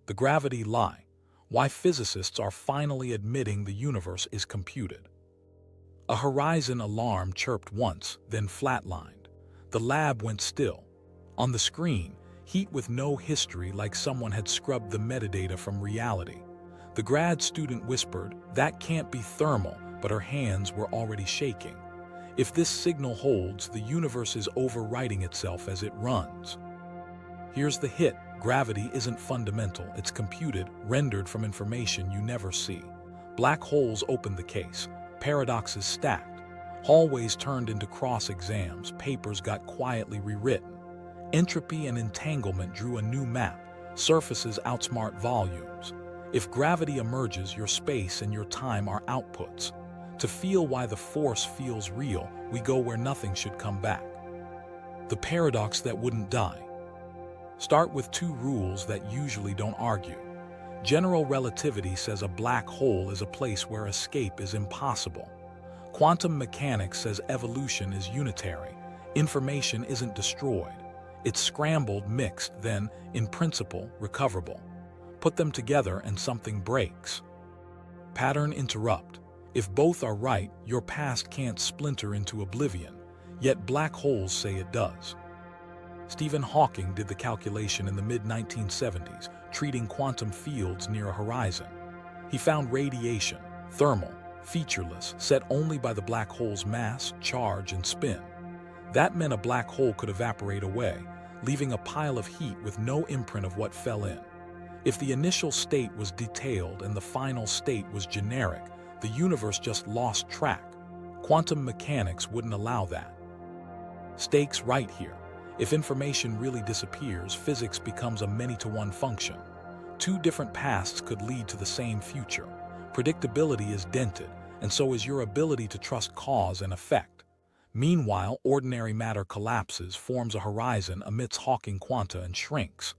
The gravity lie. Why physicists are finally admitting the universe is computed. A horizon alarm chirped once, then flatlined. The lab went still. On the screen, heat with no history, like someone had scrubbed the metadata from reality. The grad student whispered, "That can't be thermal," but her hands were already shaking. If this signal holds, the universe is overwriting itself as it runs. Here's the hit. Gravity isn't fundamental, it's computed, rendered from information you never see. Black holes opened the case, paradoxes stacked, hallways turned into cross-exams, papers got quietly rewritten. Entropy and entanglement drew a new map, surfaces outsmart volumes. If gravity emerges, your space and your time are outputs. To feel why the force feels real, we go where nothing should come back. The paradox that wouldn't die. Start with two rules that usually don't argue. General relativity says a black hole is a place where escape is impossible. Quantum mechanics says evolution is unitary. Information isn't destroyed. It's scrambled, mixed, then, in principle, recoverable. Put them together and something breaks. Pattern interrupt. If both are right, your past can't splinter into oblivion, yet black holes say it does. Stephen Hawking did the calculation in the mid-1970s, treating quantum fields near a horizon. He found radiation, thermal, featureless, set only by the black hole's mass, charge, and spin. That meant a black hole could evaporate away, leaving a pile of heat with no imprint of what fell in. If the initial state was detailed and the final state was generic, the universe just lost track. Quantum mechanics wouldn't allow that. Stakes right here. If information really disappears, physics becomes a many-to-one function. Two different pasts could lead to the same future. Predictability is dented, and so is your ability to trust cause and effect. Meanwhile, ordinary matter collapses, forms a horizon, emits Hawking quanta, and shrinks.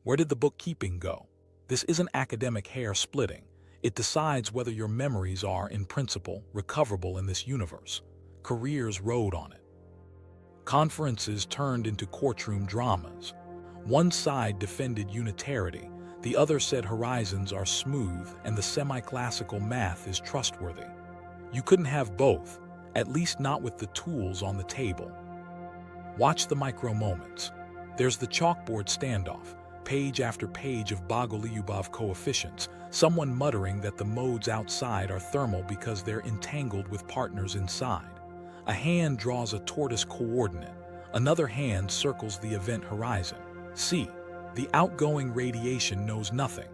Where did the bookkeeping go? This isn't academic hair splitting. It decides whether your memories are, in principle, recoverable in this universe. Careers rode on it. Conferences turned into courtroom dramas. One side defended unitarity, the other said horizons are smooth and the semi-classical math is trustworthy. You couldn't have both, at least not with the tools on the table. Watch the micro moments. There's the chalkboard standoff, page after page of Bogoliubov coefficients, someone muttering that the modes outside are thermal because they're entangled with partners inside. A hand draws a tortoise coordinate. Another hand circles the event horizon. See, the outgoing radiation knows nothing.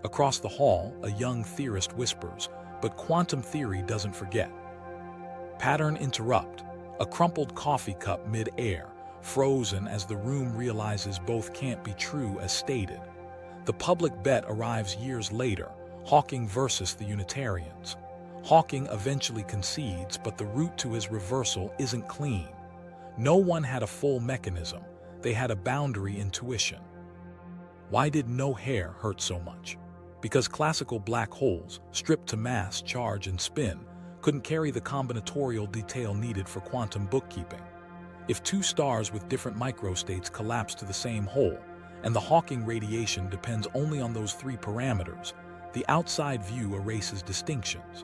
Across the hall, a young theorist whispers, but quantum theory doesn't forget. Pattern interrupt. A crumpled coffee cup mid-air, frozen as the room realizes both can't be true as stated. The public bet arrives years later, Hawking versus the Unitarians. Hawking eventually concedes, but the route to his reversal isn't clean. No one had a full mechanism. They had a boundary intuition. Why did no hair hurt so much? Because classical black holes, stripped to mass, charge, and spin, couldn't carry the combinatorial detail needed for quantum bookkeeping. If two stars with different microstates collapse to the same hole, and the Hawking radiation depends only on those three parameters, the outside view erases distinctions.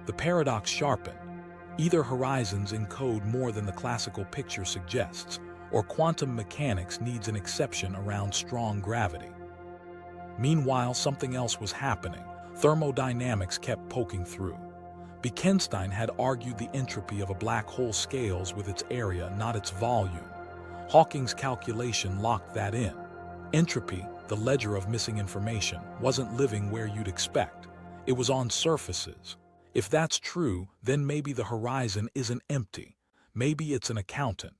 The paradox sharpened. Either horizons encode more than the classical picture suggests, or quantum mechanics needs an exception around strong gravity. Meanwhile, something else was happening. Thermodynamics kept poking through. Wittgenstein had argued the entropy of a black hole scales with its area, not its volume. Hawking's calculation locked that in. Entropy, the ledger of missing information, wasn't living where you'd expect. It was on surfaces. If that's true, then maybe the horizon isn't empty. Maybe it's an accountant.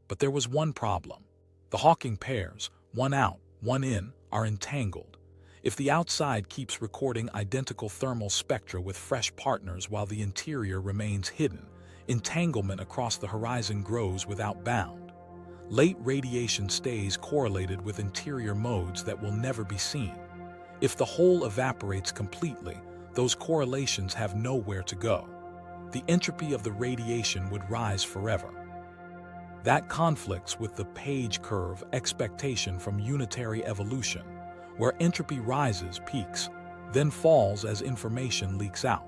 But there was one problem. The Hawking pairs, one out, one in, are entangled. If the outside keeps recording identical thermal spectra with fresh partners while the interior remains hidden, entanglement across the horizon grows without bound. Late radiation stays correlated with interior modes that will never be seen. If the whole evaporates completely, those correlations have nowhere to go. The entropy of the radiation would rise forever. That conflicts with the page curve expectation from unitary evolution. where entropy rises, peaks, then falls as information leaks out.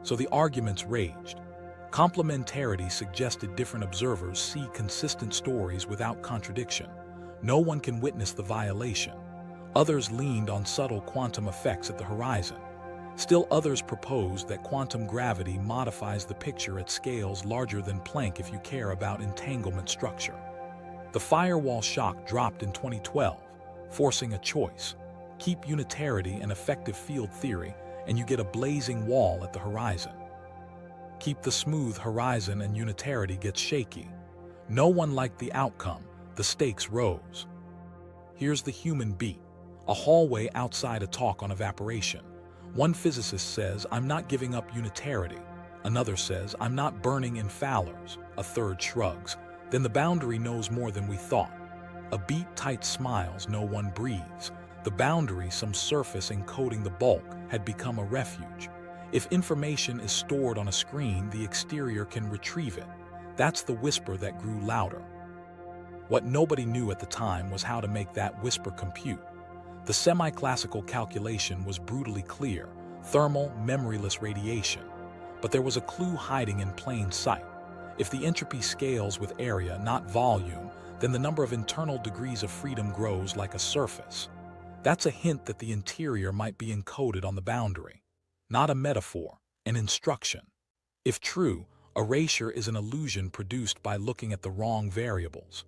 So the arguments raged. Complementarity suggested different observers see consistent stories without contradiction. No one can witness the violation. Others leaned on subtle quantum effects at the horizon. Still others proposed that quantum gravity modifies the picture at scales larger than Planck if you care about entanglement structure. The firewall shock dropped in 2012, forcing a choice. Keep unitarity and effective field theory, and you get a blazing wall at the horizon. Keep the smooth horizon and unitarity gets shaky. No one liked the outcome. The stakes rose. Here's the human beat. A hallway outside a talk on evaporation. One physicist says, "I'm not giving up unitarity." Another says, "I'm not burning in Fowlers." A third shrugs. Then the boundary knows more than we thought. A beat tight smiles, no one breathes. The boundary, some surface encoding the bulk, had become a refuge. If information is stored on a screen, the exterior can retrieve it. That's the whisper that grew louder. What nobody knew at the time was how to make that whisper compute. The semi-classical calculation was brutally clear: thermal, memoryless radiation. But there was a clue hiding in plain sight. If the entropy scales with area, not volume, then the number of internal degrees of freedom grows like a surface. That's a hint that the interior might be encoded on the boundary. Not a metaphor, an instruction. If true, erasure is an illusion produced by looking at the wrong variables.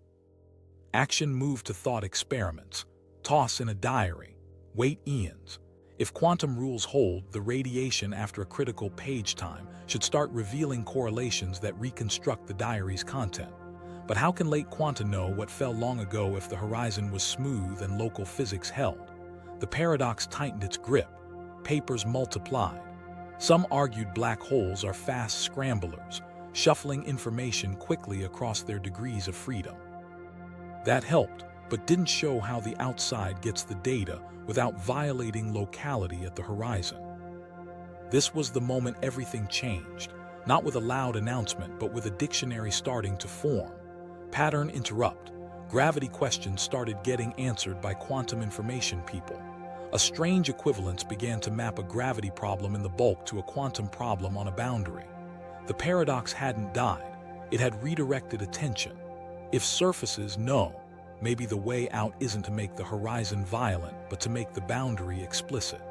Action moved to thought experiments. Toss in a diary. Wait eons. If quantum rules hold, the radiation after a critical page time should start revealing correlations that reconstruct the diary's content. But how can late quanta know what fell long ago if the horizon was smooth and local physics held? The paradox tightened its grip. Papers multiplied. Some argued black holes are fast scramblers, shuffling information quickly across their degrees of freedom. That helped, but didn't show how the outside gets the data without violating locality at the horizon. This was the moment everything changed, not with a loud announcement, but with a dictionary starting to form. Pattern interrupt. Gravity questions started getting answered by quantum information people. A strange equivalence began to map a gravity problem in the bulk to a quantum problem on a boundary. The paradox hadn't died. It had redirected attention. If surfaces know, maybe the way out isn't to make the horizon violent, but to make the boundary explicit.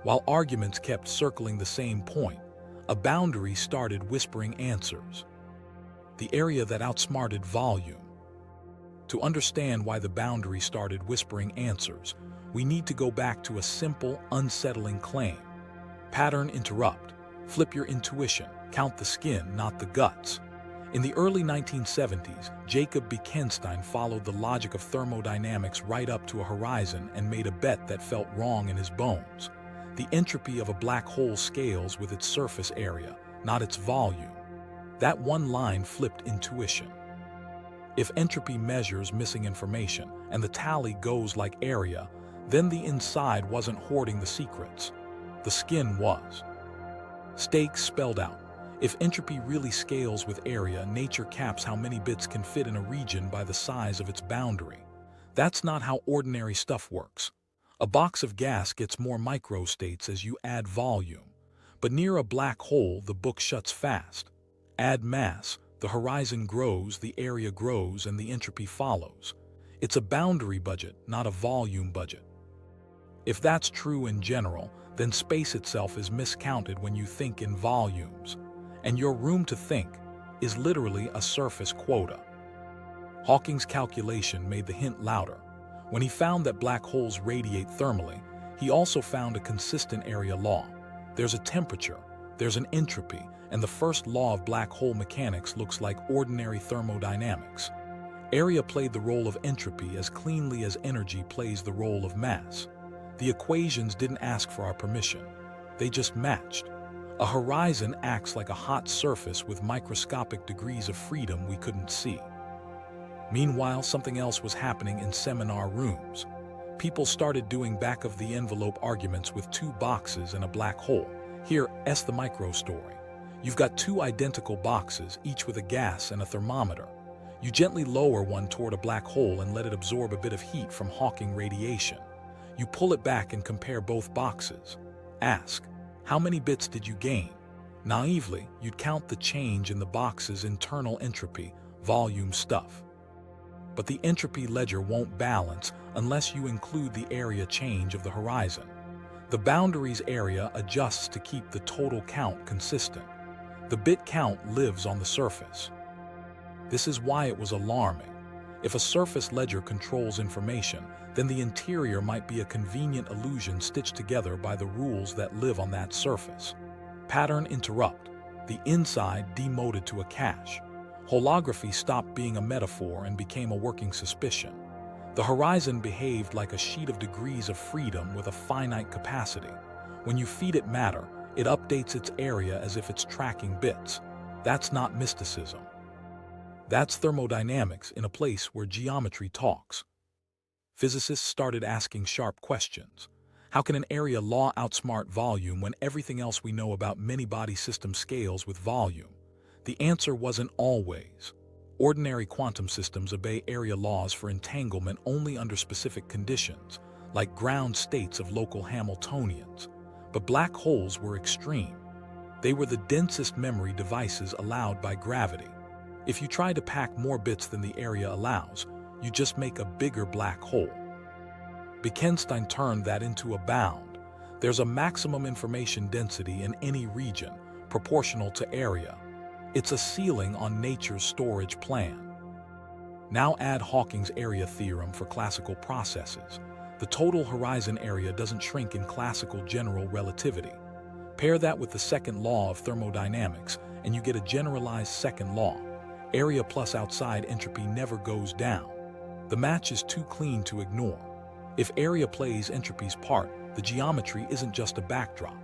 While arguments kept circling the same point, a boundary started whispering answers. The area that outsmarted volume. To understand why the boundary started whispering answers, we need to go back to a simple, unsettling claim. Pattern interrupt. Flip your intuition. Count the skin, not the guts. In the early 1970s, Jacob Bekenstein followed the logic of thermodynamics right up to a horizon and made a bet that felt wrong in his bones. The entropy of a black hole scales with its surface area, not its volume. That one line flipped intuition. If entropy measures missing information and the tally goes like area, then the inside wasn't hoarding the secrets. The skin was. Stakes spelled out. If entropy really scales with area, nature caps how many bits can fit in a region by the size of its boundary. That's not how ordinary stuff works. A box of gas gets more microstates as you add volume. But near a black hole, the book shuts fast. Add mass, the horizon grows, the area grows, and the entropy follows. It's a boundary budget, not a volume budget. If that's true in general, then space itself is miscounted when you think in volumes. And your room to think is literally a surface quota. Hawking's calculation made the hint louder. When he found that black holes radiate thermally, he also found a consistent area law. There's a temperature, there's an entropy, and the first law of black hole mechanics looks like ordinary thermodynamics. Area played the role of entropy as cleanly as energy plays the role of mass. The equations didn't ask for our permission. They just matched. A horizon acts like a hot surface with microscopic degrees of freedom we couldn't see. Meanwhile, something else was happening in seminar rooms. People started doing back-of-the-envelope arguments with two boxes and a black hole. Here's the micro story. You've got two identical boxes, each with a gas and a thermometer. You gently lower one toward a black hole and let it absorb a bit of heat from Hawking radiation. You pull it back and compare both boxes. Ask, how many bits did you gain? Naively, you'd count the change in the box's internal entropy, volume stuff. But the entropy ledger won't balance unless you include the area change of the horizon. The boundary's area adjusts to keep the total count consistent. The bit count lives on the surface. This is why it was alarming. If a surface ledger controls information, then the interior might be a convenient illusion stitched together by the rules that live on that surface. Pattern interrupt. The inside demoted to a cache. Holography stopped being a metaphor and became a working suspicion. The horizon behaved like a sheet of degrees of freedom with a finite capacity. When you feed it matter, it updates its area as if it's tracking bits. That's not mysticism. That's thermodynamics in a place where geometry talks. Physicists started asking sharp questions. How can an area law outsmart volume when everything else we know about many-body system scales with volume? The answer wasn't always. Ordinary quantum systems obey area laws for entanglement only under specific conditions, like ground states of local Hamiltonians. But black holes were extreme. They were the densest memory devices allowed by gravity. If you try to pack more bits than the area allows, you just make a bigger black hole. Wittgenstein turned that into a bound. There's a maximum information density in any region, proportional to area. It's a ceiling on nature's storage plan. Now add Hawking's area theorem for classical processes. The total horizon area doesn't shrink in classical general relativity. Pair that with the second law of thermodynamics, and you get a generalized second law. Area plus outside entropy never goes down. The match is too clean to ignore. If area plays entropy's part, the geometry isn't just a backdrop.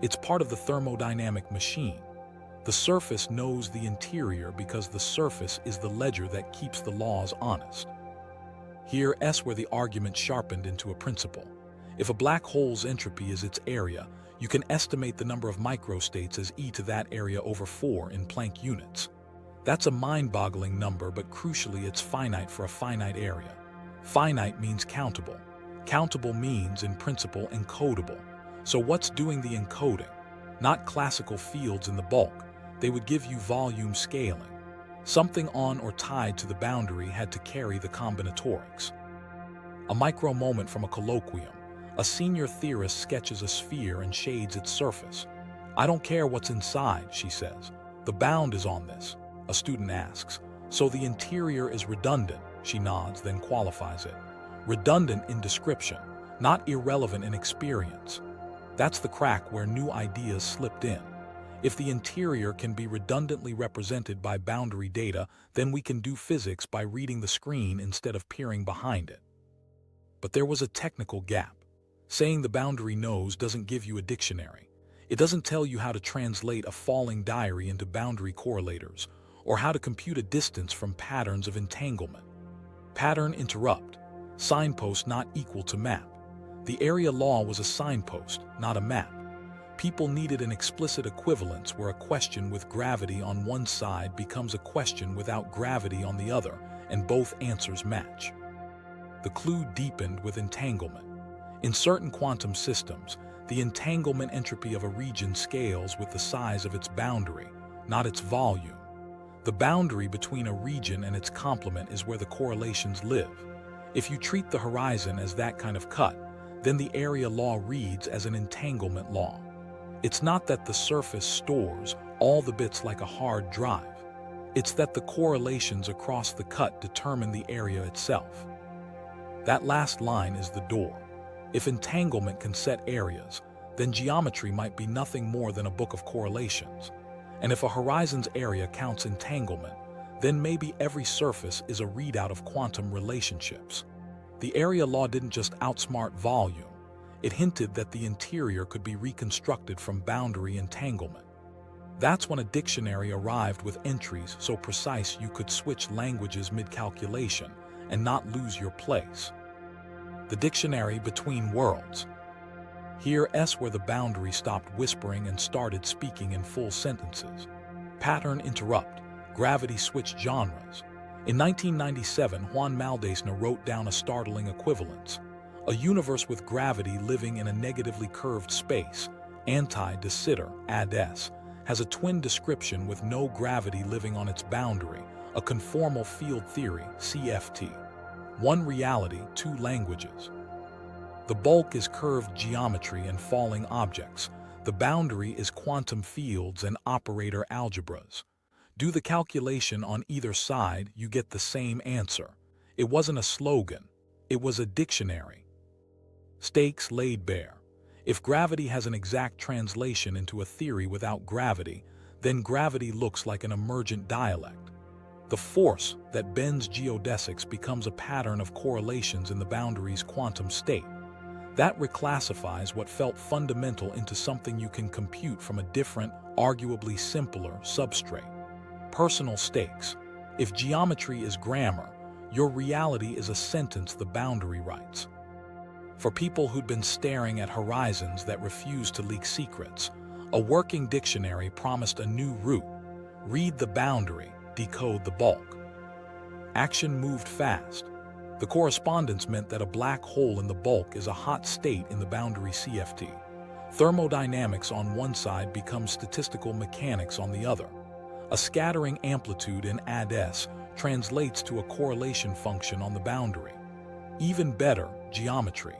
It's part of the thermodynamic machine. The surface knows the interior because the surface is the ledger that keeps the laws honest. Here's where the argument sharpened into a principle. If a black hole's entropy is its area, you can estimate the number of microstates as e to that area over 4 in Planck units. That's a mind-boggling number, but crucially it's finite for a finite area. Finite means countable. Countable means, in principle, encodable. So what's doing the encoding? Not classical fields in the bulk. They would give you volume scaling. Something on or tied to the boundary had to carry the combinatorics. A micro moment from a colloquium. A senior theorist sketches a sphere and shades its surface. I don't care what's inside, she says. The bound is on this. A student asks, so the interior is redundant? She nods, then qualifies it. Redundant in description, not irrelevant in experience. That's the crack where new ideas slipped in. If the interior can be redundantly represented by boundary data, then we can do physics by reading the screen instead of peering behind it. But there was a technical gap. Saying the boundary knows doesn't give you a dictionary. It doesn't tell you how to translate a falling diary into boundary correlators, or how to compute a distance from patterns of entanglement. Pattern interrupt. Signpost not equal to map. The area law was a signpost, not a map. People needed an explicit equivalence where a question with gravity on one side becomes a question without gravity on the other, and both answers match. The clue deepened with entanglement. In certain quantum systems, the entanglement entropy of a region scales with the size of its boundary, not its volume. The boundary between a region and its complement is where the correlations live. If you treat the horizon as that kind of cut, then the area law reads as an entanglement law. It's not that the surface stores all the bits like a hard drive. It's that the correlations across the cut determine the area itself. That last line is the door. If entanglement can set areas, then geometry might be nothing more than a book of correlations. And if a horizon's area counts entanglement, then maybe every surface is a readout of quantum relationships. The area law didn't just outsmart volume. It hinted that the interior could be reconstructed from boundary entanglement. That's when a dictionary arrived with entries so precise you could switch languages mid-calculation and not lose your place. The dictionary between worlds. Here's where the boundary stopped whispering and started speaking in full sentences. Pattern interrupt. Gravity switched genres. In 1997, Juan Maldacena wrote down a startling equivalence. A universe with gravity living in a negatively curved space, anti-de Sitter, ADS, has a twin description with no gravity living on its boundary, a conformal field theory, CFT. One reality, two languages. The bulk is curved geometry and falling objects. The boundary is quantum fields and operator algebras. Do the calculation on either side, you get the same answer. It wasn't a slogan, it was a dictionary. Stakes laid bare. If gravity has an exact translation into a theory without gravity, then gravity looks like an emergent dialect. The force that bends geodesics becomes a pattern of correlations in the boundary's quantum state. That reclassifies what felt fundamental into something you can compute from a different, arguably simpler, substrate. Personal stakes. If geometry is grammar, your reality is a sentence the boundary writes. For people who'd been staring at horizons that refused to leak secrets, a working dictionary promised a new route. Read the boundary, decode the bulk. Action moved fast. The correspondence meant that a black hole in the bulk is a hot state in the boundary CFT. Thermodynamics on one side becomes statistical mechanics on the other. A scattering amplitude in ADS translates to a correlation function on the boundary. Even better, geometry.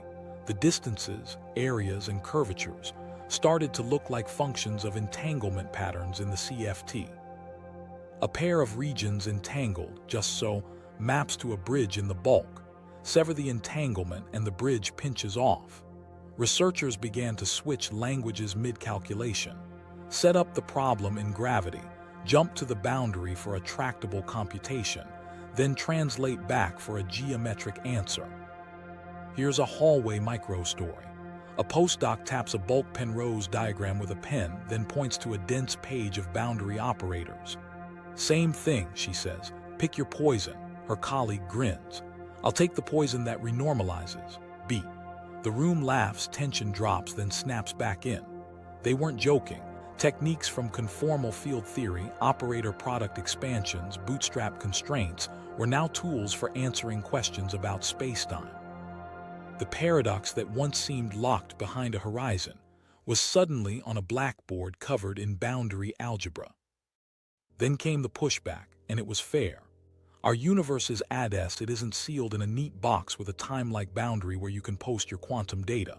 The distances, areas, and curvatures started to look like functions of entanglement patterns in the CFT. A pair of regions entangled, just so, maps to a bridge in the bulk. Sever the entanglement and the bridge pinches off. Researchers began to switch languages mid-calculation, set up the problem in gravity, jump to the boundary for a tractable computation, then translate back for a geometric answer. Here's a hallway micro-story. A postdoc taps a bulk Penrose diagram with a pen, then points to a dense page of boundary operators. Same thing, she says. Pick your poison. Her colleague grins. I'll take the poison that renormalizes. Beat. The room laughs, tension drops, then snaps back in. They weren't joking. Techniques from conformal field theory, operator product expansions, bootstrap constraints were now tools for answering questions about spacetime. The paradox that once seemed locked behind a horizon was suddenly on a blackboard covered in boundary algebra. Then came the pushback, and it was fair. Our universe is ADS, it isn't sealed in a neat box with a time-like boundary where you can post your quantum data.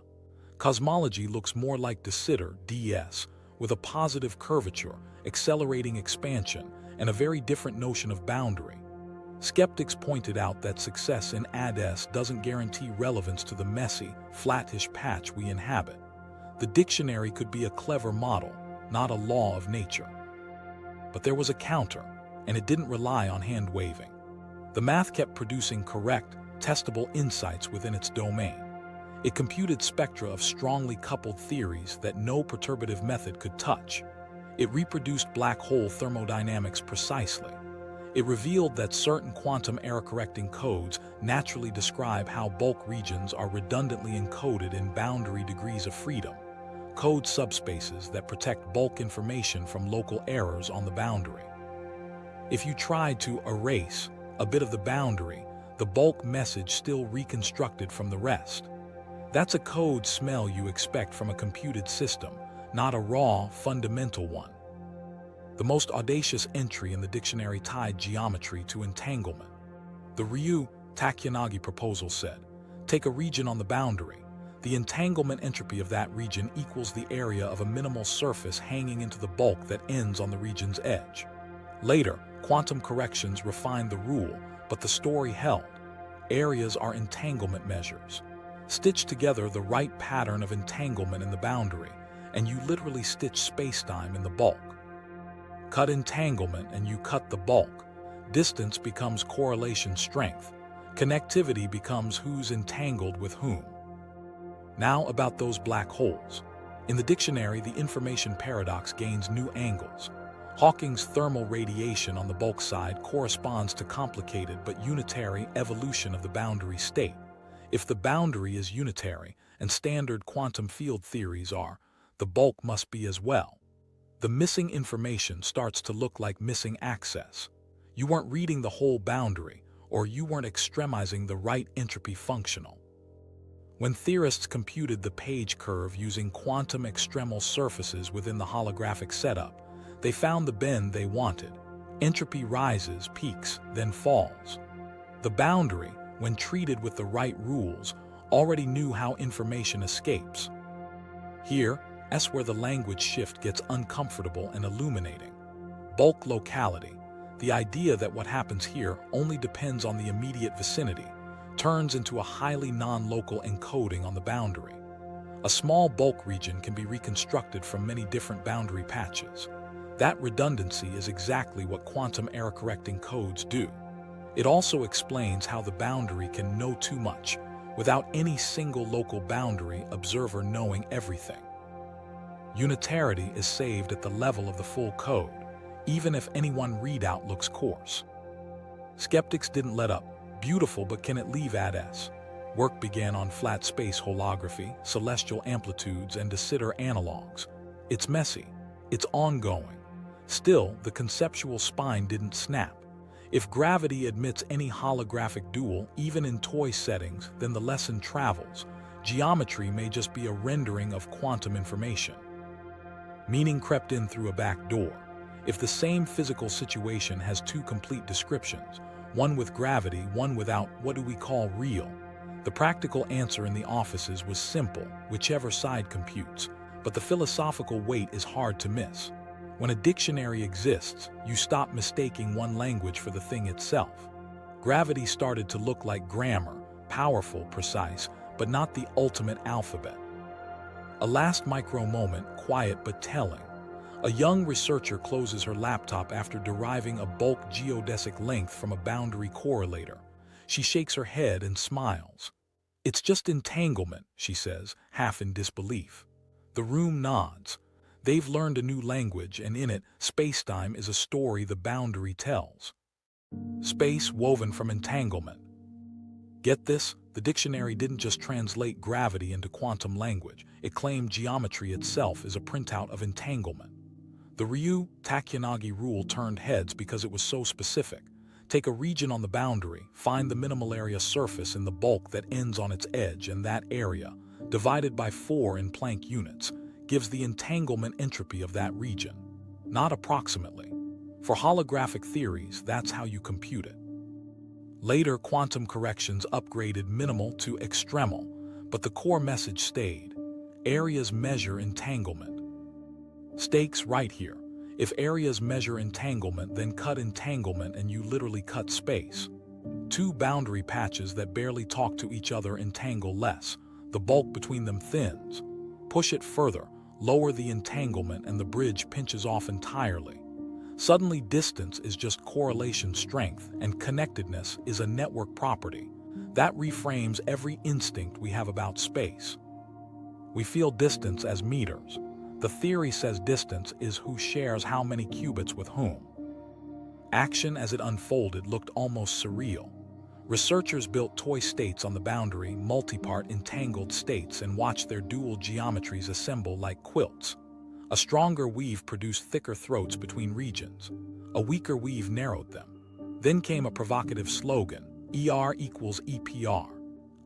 Cosmology looks more like de Sitter, DS, with a positive curvature, accelerating expansion, and a very different notion of boundary. Skeptics pointed out that success in ADS doesn't guarantee relevance to the messy, flattish patch we inhabit. The dictionary could be a clever model, not a law of nature. But there was a counter, and it didn't rely on hand-waving. The math kept producing correct, testable insights within its domain. It computed spectra of strongly coupled theories that no perturbative method could touch. It reproduced black hole thermodynamics precisely. It revealed that certain quantum error-correcting codes naturally describe how bulk regions are redundantly encoded in boundary degrees of freedom, code subspaces that protect bulk information from local errors on the boundary. If you tried to erase a bit of the boundary, the bulk message still reconstructed from the rest. That's a code smell you expect from a computed system, not a raw, fundamental one. The most audacious entry in the dictionary tied geometry to entanglement. The Ryu Takuyanagi proposal said, take a region on the boundary. The entanglement entropy of that region equals the area of a minimal surface hanging into the bulk that ends on the region's edge. Later, quantum corrections refined the rule, but the story held. Areas are entanglement measures. Stitch together the right pattern of entanglement in the boundary, and you literally stitch spacetime in the bulk. Cut entanglement and you cut the bulk. Distance becomes correlation strength. Connectivity becomes who's entangled with whom. Now about those black holes. In the dictionary, the information paradox gains new angles. Hawking's thermal radiation on the bulk side corresponds to complicated but unitary evolution of the boundary state. If the boundary is unitary, and standard quantum field theories are, the bulk must be as well. The missing information starts to look like missing access. You weren't reading the whole boundary, or you weren't extremizing the right entropy functional. When theorists computed the page curve using quantum extremal surfaces within the holographic setup, they found the bend they wanted. Entropy rises, peaks, then falls. The boundary, when treated with the right rules, already knew how information escapes. Here, that's where the language shift gets uncomfortable and illuminating. Bulk locality, the idea that what happens here only depends on the immediate vicinity, turns into a highly non-local encoding on the boundary. A small bulk region can be reconstructed from many different boundary patches. That redundancy is exactly what quantum error-correcting codes do. It also explains how the boundary can know too much, without any single local boundary observer knowing everything. Unitarity is saved at the level of the full code, even if any one readout looks coarse. Skeptics didn't let up. Beautiful, but can it leave ad-s? Work began on flat space holography, celestial amplitudes, and de Sitter analogs. It's messy. It's ongoing. Still, the conceptual spine didn't snap. If gravity admits any holographic dual, even in toy settings, then the lesson travels. Geometry may just be a rendering of quantum information. Meaning crept in through a back door. If the same physical situation has two complete descriptions, one with gravity, one without, what do we call real? The practical answer in the offices was simple, whichever side computes, but the philosophical weight is hard to miss. When a dictionary exists, you stop mistaking one language for the thing itself. Gravity started to look like grammar, powerful, precise, but not the ultimate alphabet. A last micro moment, quiet but telling. A young researcher closes her laptop after deriving a bulk geodesic length from a boundary correlator. She shakes her head and smiles. "It's just entanglement," she says, half in disbelief. The room nods. They've learned a new language, and in it, spacetime is a story the boundary tells. Space woven from entanglement. Get this? The dictionary didn't just translate gravity into quantum language. It claimed geometry itself is a printout of entanglement. The Ryu-Takuyanagi rule turned heads because it was so specific. Take a region on the boundary, find the minimal area surface in the bulk that ends on its edge, and that area, divided by 4 in Planck units, gives the entanglement entropy of that region. Not approximately. For holographic theories, that's how you compute it. Later, quantum corrections upgraded minimal to extremal, but the core message stayed. Areas measure entanglement. Stakes right here. If areas measure entanglement, then cut entanglement and you literally cut space. Two boundary patches that barely talk to each other entangle less. The bulk between them thins. Push it further, lower the entanglement, and the bridge pinches off entirely. Suddenly, distance is just correlation strength, and connectedness is a network property. That reframes every instinct we have about space. We feel distance as meters. The theory says distance is who shares how many qubits with whom. Action as it unfolded looked almost surreal. Researchers built toy states on the boundary, multi-part entangled states, and watched their dual geometries assemble like quilts. A stronger weave produced thicker throats between regions. A weaker weave narrowed them. Then came a provocative slogan, ER equals EPR.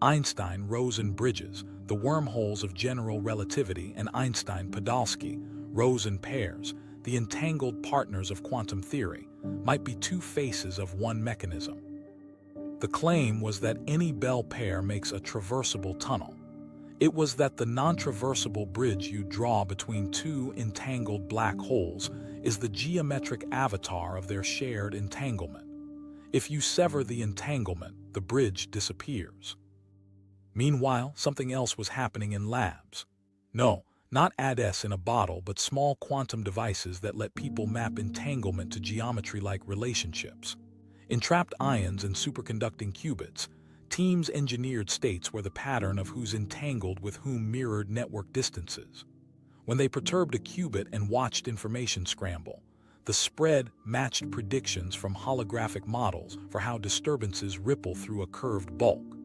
Einstein, Rosen bridges, the wormholes of general relativity, and Einstein-Podolsky, Rosen pairs, the entangled partners of quantum theory, might be two faces of one mechanism. The claim was that any Bell pair makes a traversable tunnel. It was that the non-traversable bridge you draw between two entangled black holes is the geometric avatar of their shared entanglement. If you sever the entanglement, the bridge disappears. Meanwhile, something else was happening in labs. No, not ADS in a bottle, but small quantum devices that let people map entanglement to geometry-like relationships. Entrapped ions and superconducting qubits, teams engineered states where the pattern of who's entangled with whom mirrored network distances. When they perturbed a qubit and watched information scramble, the spread matched predictions from holographic models for how disturbances ripple through a curved bulk.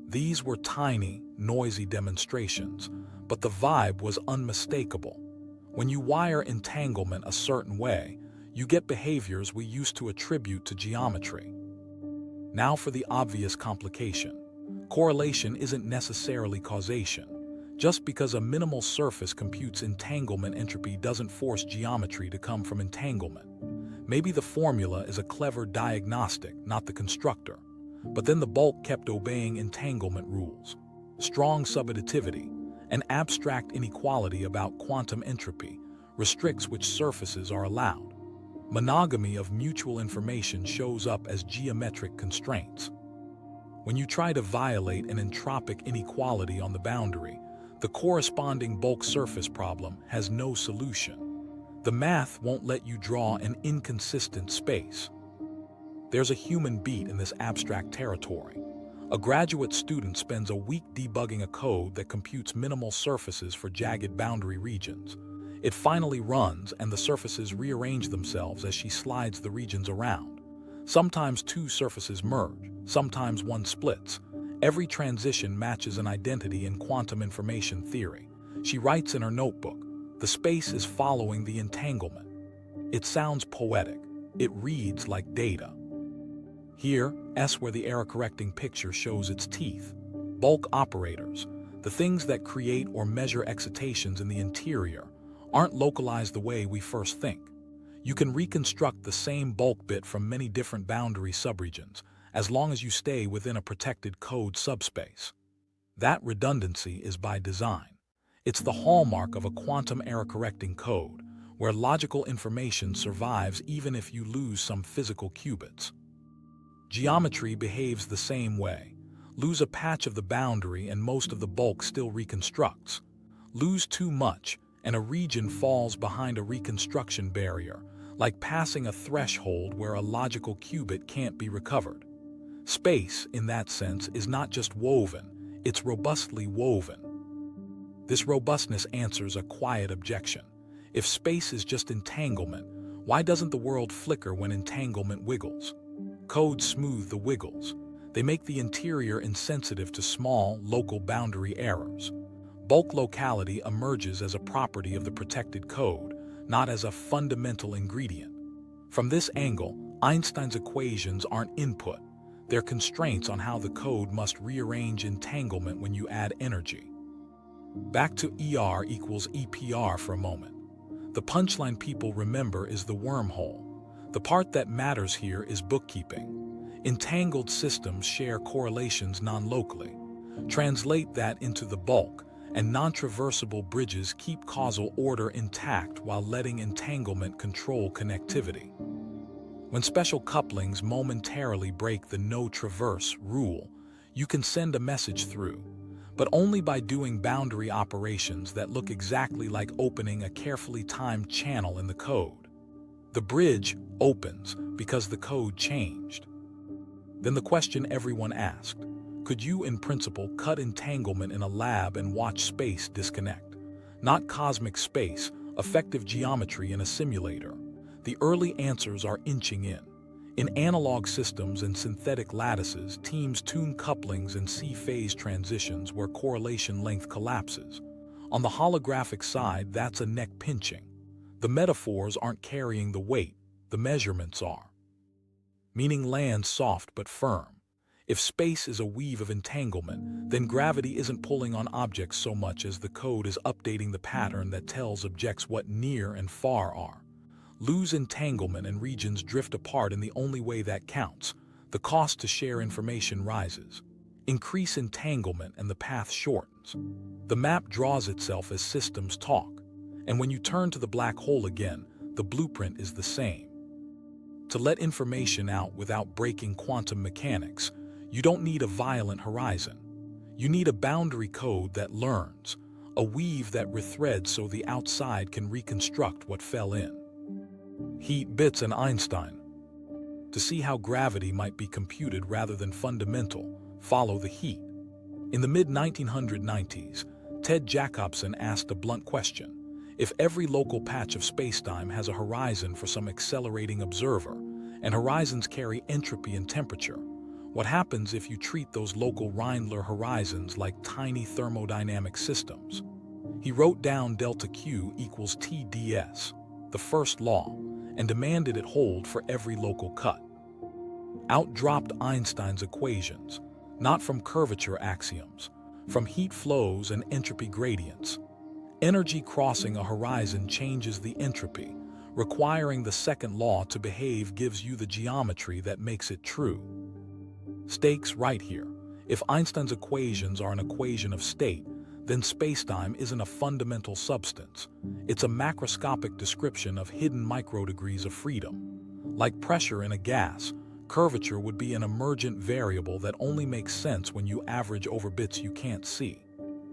These were tiny, noisy demonstrations, but the vibe was unmistakable. When you wire entanglement a certain way, you get behaviors we used to attribute to geometry. Now for the obvious complication. Correlation isn't necessarily causation. Just because a minimal surface computes entanglement entropy doesn't force geometry to come from entanglement. Maybe the formula is a clever diagnostic, not the constructor. But then the bulk kept obeying entanglement rules. Strong subadditivity, an abstract inequality about quantum entropy, restricts which surfaces are allowed. Monogamy of mutual information shows up as geometric constraints. When you try to violate an entropic inequality on the boundary, the corresponding bulk surface problem has no solution. The math won't let you draw an inconsistent space. There's a human beat in this abstract territory. A graduate student spends a week debugging a code that computes minimal surfaces for jagged boundary regions. It finally runs, and the surfaces rearrange themselves as she slides the regions around. Sometimes two surfaces merge, sometimes one splits. Every transition matches an identity in quantum information theory. She writes in her notebook, "The space is following the entanglement." It sounds poetic. It reads like data. Here, S where the error-correcting picture shows its teeth. Bulk operators, the things that create or measure excitations in the interior, aren't localized the way we first think. You can reconstruct the same bulk bit from many different boundary subregions, as long as you stay within a protected code subspace. That redundancy is by design. It's the hallmark of a quantum error-correcting code, where logical information survives even if you lose some physical qubits. Geometry behaves the same way. Lose a patch of the boundary and most of the bulk still reconstructs. Lose too much, and a region falls behind a reconstruction barrier, like passing a threshold where a logical qubit can't be recovered. Space, in that sense, is not just woven, it's robustly woven. This robustness answers a quiet objection. If space is just entanglement, why doesn't the world flicker when entanglement wiggles? Codes smooth the wiggles. They make the interior insensitive to small, local boundary errors. Bulk locality emerges as a property of the protected code, not as a fundamental ingredient. From this angle, Einstein's equations aren't input. They're constraints on how the code must rearrange entanglement when you add energy. Back to ER equals EPR for a moment. The punchline people remember is the wormhole. The part that matters here is bookkeeping. Entangled systems share correlations non-locally. Translate that into the bulk, and non-traversable bridges keep causal order intact while letting entanglement control connectivity. When special couplings momentarily break the no-traverse rule, you can send a message through, but only by doing boundary operations that look exactly like opening a carefully timed channel in the code. The bridge opens because the code changed. Then the question everyone asked, could you, in principle, cut entanglement in a lab and watch space disconnect? Not cosmic space, effective geometry in a simulator. The early answers are inching in. In analog systems and synthetic lattices, teams tune couplings and see phase transitions where correlation length collapses. On the holographic side, that's a neck pinching. The metaphors aren't carrying the weight, the measurements are. Meaning lands soft but firm. If space is a weave of entanglement, then gravity isn't pulling on objects so much as the code is updating the pattern that tells objects what near and far are. Lose entanglement and regions drift apart in the only way that counts. The cost to share information rises. Increase entanglement and the path shortens. The map draws itself as systems talk. And when you turn to the black hole again, the blueprint is the same. To let information out without breaking quantum mechanics, you don't need a violent horizon. You need a boundary code that learns, a weave that rethreads so the outside can reconstruct what fell in. Heat, bits, and Einstein. To see how gravity might be computed rather than fundamental, follow the heat. In the mid-1990s, Ted Jacobson asked a blunt question. If every local patch of spacetime has a horizon for some accelerating observer, and horizons carry entropy and temperature, what happens if you treat those local Rindler horizons like tiny thermodynamic systems? He wrote down delta Q equals TdS, the first law, and demanded it hold for every local cut. Out dropped Einstein's equations. not from curvature axioms, from heat flows and entropy gradients. Energy crossing a horizon changes the entropy. Requiring the second law to behave gives you the geometry that makes it true. Stakes right here. If Einstein's equations are an equation of state, then spacetime isn't a fundamental substance. It's a macroscopic description of hidden microdegrees of freedom. Like pressure in a gas, curvature would be an emergent variable that only makes sense when you average over bits you can't see.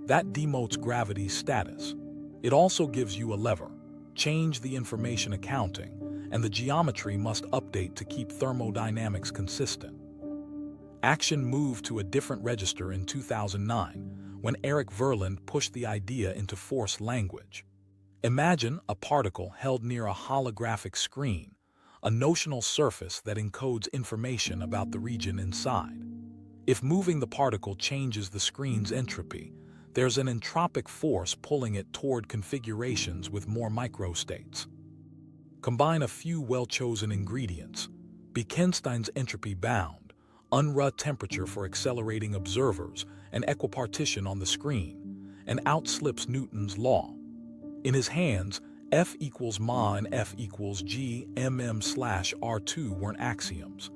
That demotes gravity's status. It also gives you a lever. Change the information accounting, and the geometry must update to keep thermodynamics consistent. Action moved to a different register in 2009 when Eric Verland pushed the idea into force language. Imagine a particle held near a holographic screen, a notional surface that encodes information about the region inside. If moving the particle changes the screen's entropy, there's an entropic force pulling it toward configurations with more microstates. Combine a few well-chosen ingredients: Bekenstein's entropy bound, UNRA temperature for accelerating observers, and equipartition on the screen, and out slips Newton's law. In his hands, F equals ma and F equals g mm/R2 weren't axioms.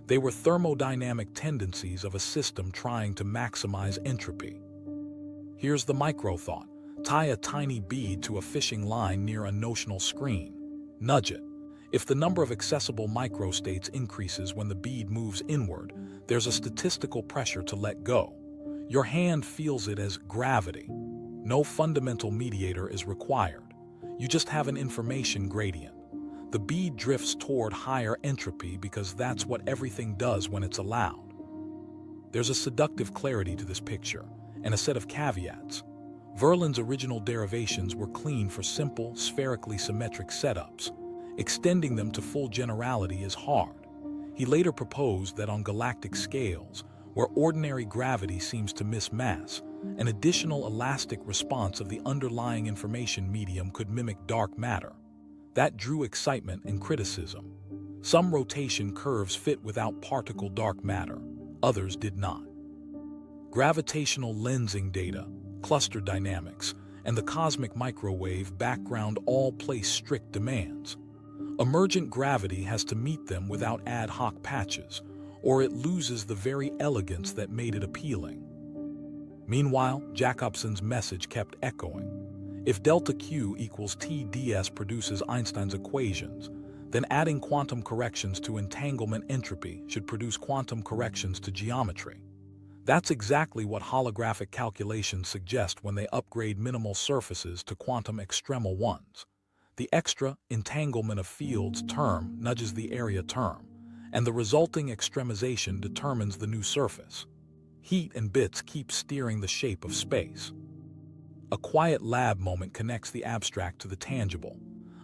They were thermodynamic tendencies of a system trying to maximize entropy. Here's the micro-thought. Tie a tiny bead to a fishing line near a notional screen. Nudge it. If the number of accessible microstates increases when the bead moves inward, there's a statistical pressure to let go. Your hand feels it as gravity. No fundamental mediator is required. You just have an information gradient. The bead drifts toward higher entropy because that's what everything does when it's allowed. There's a seductive clarity to this picture, and a set of caveats. Verland's original derivations were clean for simple, spherically symmetric setups. Extending them to full generality is hard. He later proposed that on galactic scales, where ordinary gravity seems to miss mass, an additional elastic response of the underlying information medium could mimic dark matter. That drew excitement and criticism. Some rotation curves fit without particle dark matter, others did not. Gravitational lensing data, cluster dynamics, and the cosmic microwave background all place strict demands. Emergent gravity has to meet them without ad hoc patches, or it loses the very elegance that made it appealing. Meanwhile, Jacobson's message kept echoing. If delta Q equals T/ds produces Einstein's equations, then adding quantum corrections to entanglement entropy should produce quantum corrections to geometry. That's exactly what holographic calculations suggest when they upgrade minimal surfaces to quantum extremal ones. The extra entanglement of fields term nudges the area term, and the resulting extremization determines the new surface. Heat and bits keep steering the shape of space. A quiet lab moment connects the abstract to the tangible.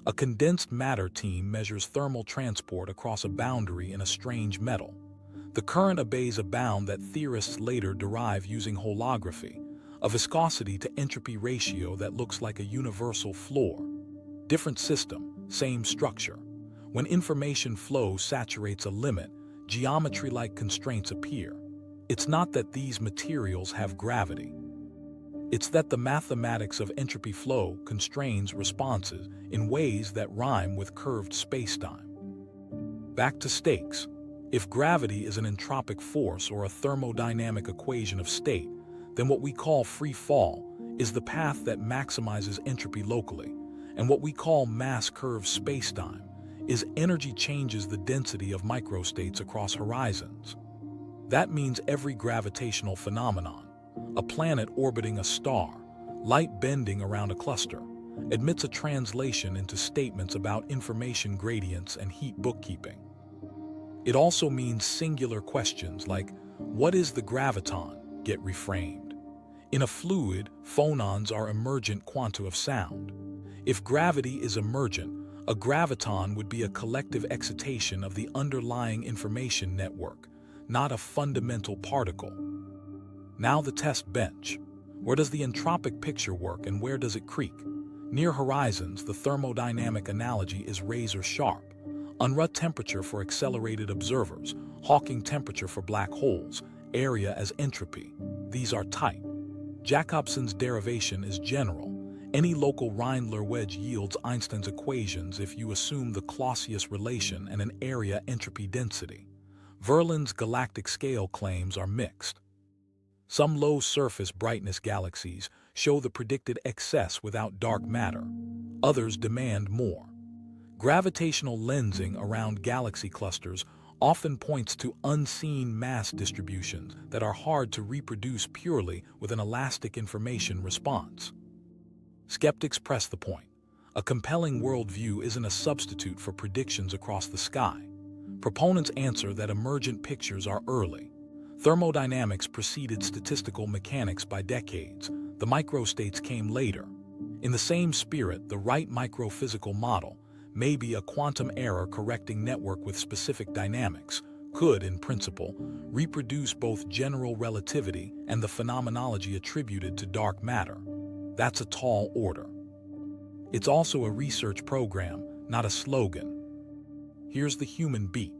A condensed matter team measures thermal transport across a boundary in a strange metal. The current obeys a bound that theorists later derive using holography, a viscosity to entropy ratio that looks like a universal floor. Different system, same structure. When information flow saturates a limit, geometry-like constraints appear. It's not that these materials have gravity. It's that the mathematics of entropy flow constrains responses in ways that rhyme with curved spacetime. Back to stakes. If gravity is an entropic force or a thermodynamic equation of state, then what we call free fall is the path that maximizes entropy locally, and what we call mass curved spacetime is energy changes the density of microstates across horizons. That means every gravitational phenomenon, a planet orbiting a star, light bending around a cluster, admits a translation into statements about information gradients and heat bookkeeping. It also means singular questions like, what is the graviton, get reframed. In a fluid, phonons are emergent quanta of sound. If gravity is emergent, a graviton would be a collective excitation of the underlying information network, not a fundamental particle. Now the test bench. Where does the entropic picture work and where does it creak? Near horizons, the thermodynamic analogy is razor sharp. UNRA temperature for accelerated observers, Hawking temperature for black holes, area as entropy. These are tight. Jacobson's derivation is general. Any local Reindler wedge yields Einstein's equations if you assume the Clausius relation and an area entropy density. Verlin's galactic scale claims are mixed. Some low-surface brightness galaxies show the predicted excess without dark matter. Others demand more. Gravitational lensing around galaxy clusters often points to unseen mass distributions that are hard to reproduce purely with an elastic information response. Skeptics press the point. A compelling worldview isn't a substitute for predictions across the sky. Proponents answer that emergent pictures are early. Thermodynamics preceded statistical mechanics by decades. The microstates came later. In the same spirit, the right microphysical model, maybe a quantum error correcting network with specific dynamics, could, in principle, reproduce both general relativity and the phenomenology attributed to dark matter. That's a tall order. It's also a research program, not a slogan. Here's the human beat.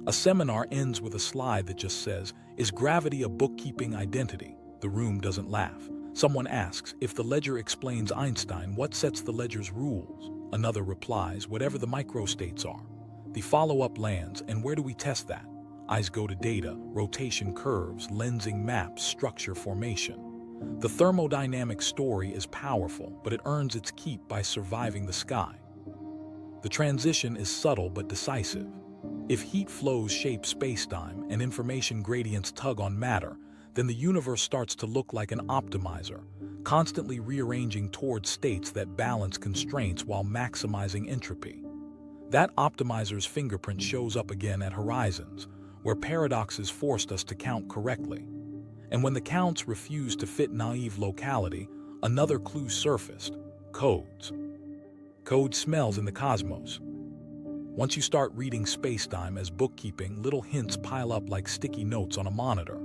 A seminar ends with a slide that just says, "Is gravity a bookkeeping identity?" The room doesn't laugh. Someone asks, "If the ledger explains Einstein, what sets the ledger's rules?" Another replies, "Whatever the microstates are." The follow-up lands, "And where do we test that?" Eyes go to data, rotation curves, lensing maps, structure formation. The thermodynamic story is powerful, but it earns its keep by surviving the sky. The transition is subtle but decisive. If heat flows shape spacetime and information gradients tug on matter, then the universe starts to look like an optimizer, constantly rearranging towards states that balance constraints while maximizing entropy. That optimizer's fingerprint shows up again at horizons, where paradoxes forced us to count correctly. And when the counts refused to fit naive locality, another clue surfaced: codes. Code smells in the cosmos. Once you start reading spacetime as bookkeeping, little hints pile up like sticky notes on a monitor.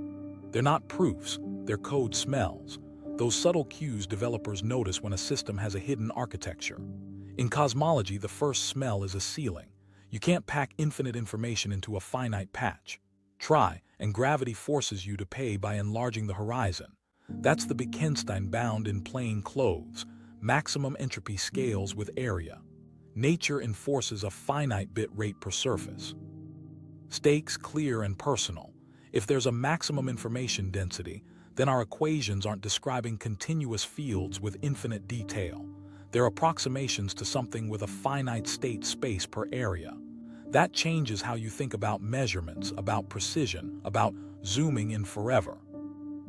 They're not proofs, they're code smells. Those subtle cues developers notice when a system has a hidden architecture. In cosmology, the first smell is a ceiling. You can't pack infinite information into a finite patch. Try, and gravity forces you to pay by enlarging the horizon. That's the Wittgenstein bound in plain clothes. Maximum entropy scales with area. Nature enforces a finite bit rate per surface. Stakes clear and personal. If there's a maximum information density, then our equations aren't describing continuous fields with infinite detail. They're approximations to something with a finite state space per area. That changes how you think about measurements, about precision, about zooming in forever.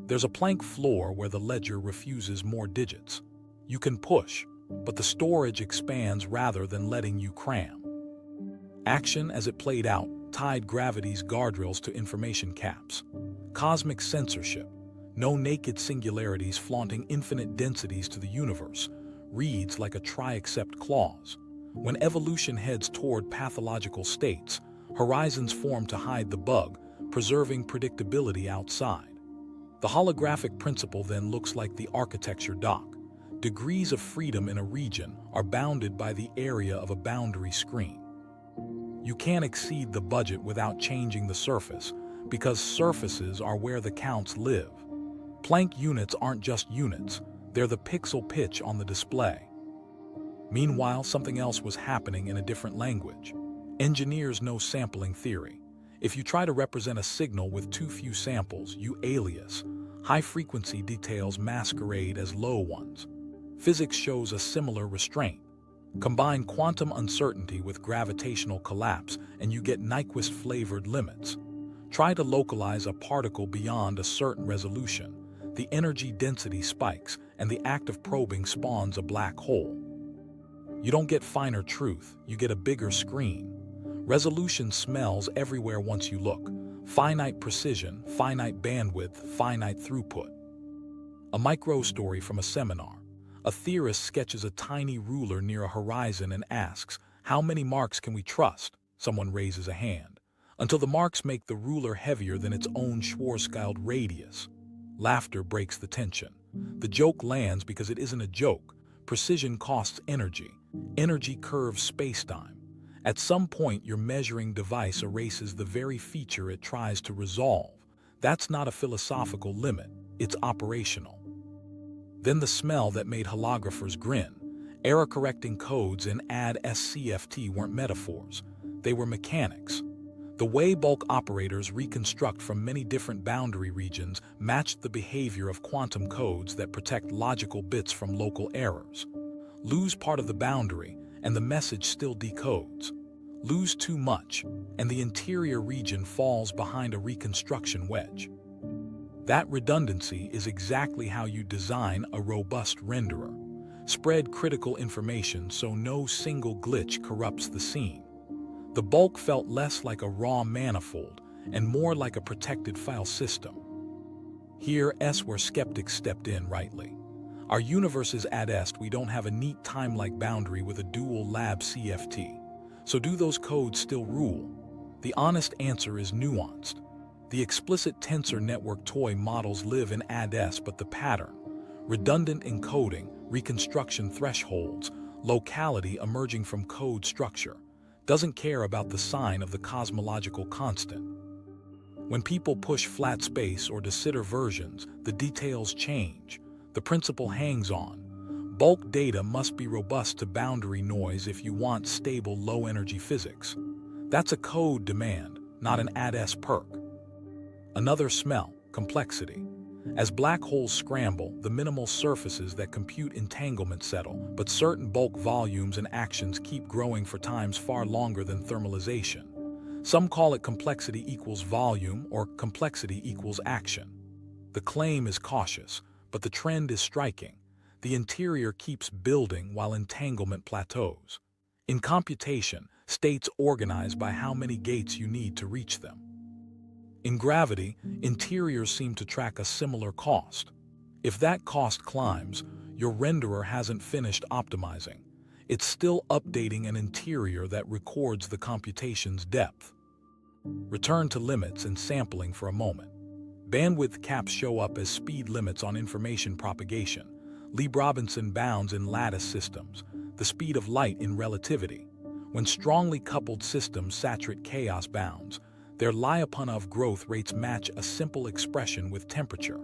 There's a Planck floor where the ledger refuses more digits. You can push, but the storage expands rather than letting you cram. Action, as it played out, tied gravity's guardrails to information caps. Cosmic censorship, no naked singularities flaunting infinite densities to the universe, reads like a try-except clause. When evolution heads toward pathological states, horizons form to hide the bug, preserving predictability outside. The holographic principle then looks like the architecture dock. Degrees of freedom in a region are bounded by the area of a boundary screen. You can't exceed the budget without changing the surface, because surfaces are where the counts live. Planck units aren't just units, they're the pixel pitch on the display. Meanwhile, something else was happening in a different language. Engineers know sampling theory. If you try to represent a signal with too few samples, you alias. High-frequency details masquerade as low ones. Physics shows a similar restraint. Combine quantum uncertainty with gravitational collapse, and you get Nyquist-flavored limits. Try to localize a particle beyond a certain resolution. The energy density spikes, and the act of probing spawns a black hole. You don't get finer truth, you get a bigger screen. Resolution smells everywhere once you look. Finite precision, finite bandwidth, finite throughput. A micro story from a seminar. A theorist sketches a tiny ruler near a horizon and asks, "How many marks can we trust?" Someone raises a hand. "Until the marks make the ruler heavier than its own Schwarzschild radius." Laughter breaks the tension. The joke lands because it isn't a joke. Precision costs energy. Energy curves spacetime. At some point, your measuring device erases the very feature it tries to resolve. That's not a philosophical limit, it's operational. Then the smell that made holographers grin. Error-correcting codes in add-SCFT weren't metaphors, they were mechanics. The way bulk operators reconstruct from many different boundary regions matched the behavior of quantum codes that protect logical bits from local errors. Lose part of the boundary, and the message still decodes. Lose too much, and the interior region falls behind a reconstruction wedge. That redundancy is exactly how you design a robust renderer. Spread critical information so no single glitch corrupts the scene. The bulk felt less like a raw manifold and more like a protected file system. Here's where skeptics stepped in rightly. Our universe is at-est, we don't have a neat time-like boundary with a dual lab CFT. So do those codes still rule? The honest answer is nuanced. The explicit tensor network toy models live in ad-est, but the pattern, redundant encoding, reconstruction thresholds, locality emerging from code structure, doesn't care about the sign of the cosmological constant. When people push flat space or de Sitter versions, the details change. The principle hangs on. Bulk data must be robust to boundary noise if you want stable low-energy physics. That's a code demand, not an ad-est perk. Another smell, complexity. As black holes scramble, the minimal surfaces that compute entanglement settle, but certain bulk volumes and actions keep growing for times far longer than thermalization. Some call it complexity equals volume or complexity equals action. The claim is cautious, but the trend is striking. The interior keeps building while entanglement plateaus. In computation, states organize by how many gates you need to reach them. In gravity, interiors seem to track a similar cost. If that cost climbs, your renderer hasn't finished optimizing. It's still updating an interior that records the computation's depth. Return to limits and sampling for a moment. Bandwidth caps show up as speed limits on information propagation, Lieb-Robinson bounds in lattice systems, the speed of light in relativity. When strongly coupled systems saturate chaos bounds, their Lyapunov growth rates match a simple expression with temperature.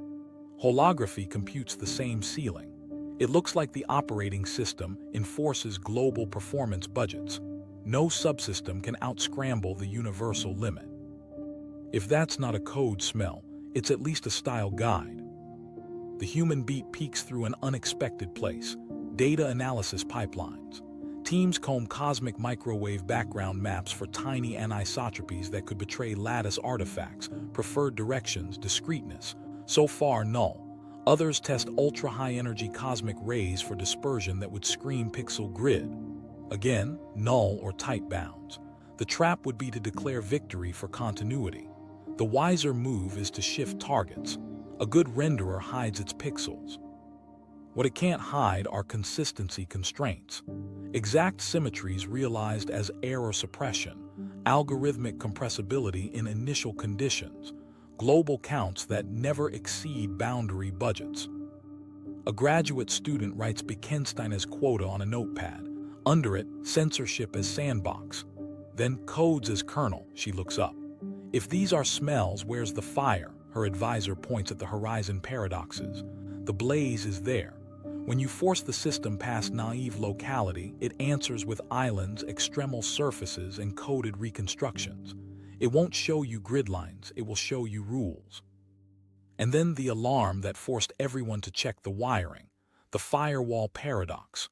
Holography computes the same ceiling. It looks like the operating system enforces global performance budgets. No subsystem can outscramble the universal limit. If that's not a code smell, it's at least a style guide. The human beat peeks through an unexpected place: data analysis pipelines. Teams comb cosmic microwave background maps for tiny anisotropies that could betray lattice artifacts, preferred directions, discreteness. So far, null. Others test ultra-high-energy cosmic rays for dispersion that would scream pixel grid. Again, null or tight bounds. The trap would be to declare victory for continuity. The wiser move is to shift targets. A good renderer hides its pixels. What it can't hide are consistency constraints. Exact symmetries realized as error suppression, algorithmic compressibility in initial conditions, global counts that never exceed boundary budgets. A graduate student writes Bekenstein as quota on a notepad. Under it, censorship as sandbox. Then codes as kernel, she looks up. If these are smells, where's the fire? Her advisor points at the horizon paradoxes. The blaze is there. When you force the system past naive locality, it answers with islands, extremal surfaces, and coded reconstructions. It won't show you grid lines, it will show you rules. And then the alarm that forced everyone to check the wiring, the firewall paradox.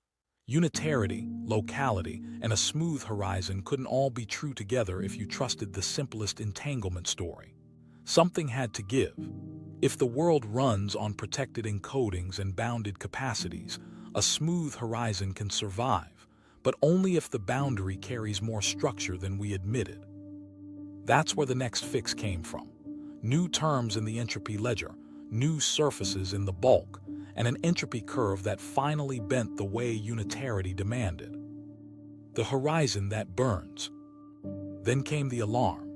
Unitarity, locality, and a smooth horizon couldn't all be true together if you trusted the simplest entanglement story. Something had to give. If the world runs on protected encodings and bounded capacities, a smooth horizon can survive, but only if the boundary carries more structure than we admitted. That's where the next fix came from. New terms in the entropy ledger, new surfaces in the bulk, and an entropy curve that finally bent the way unitarity demanded. The horizon that burns. Then came the alarm.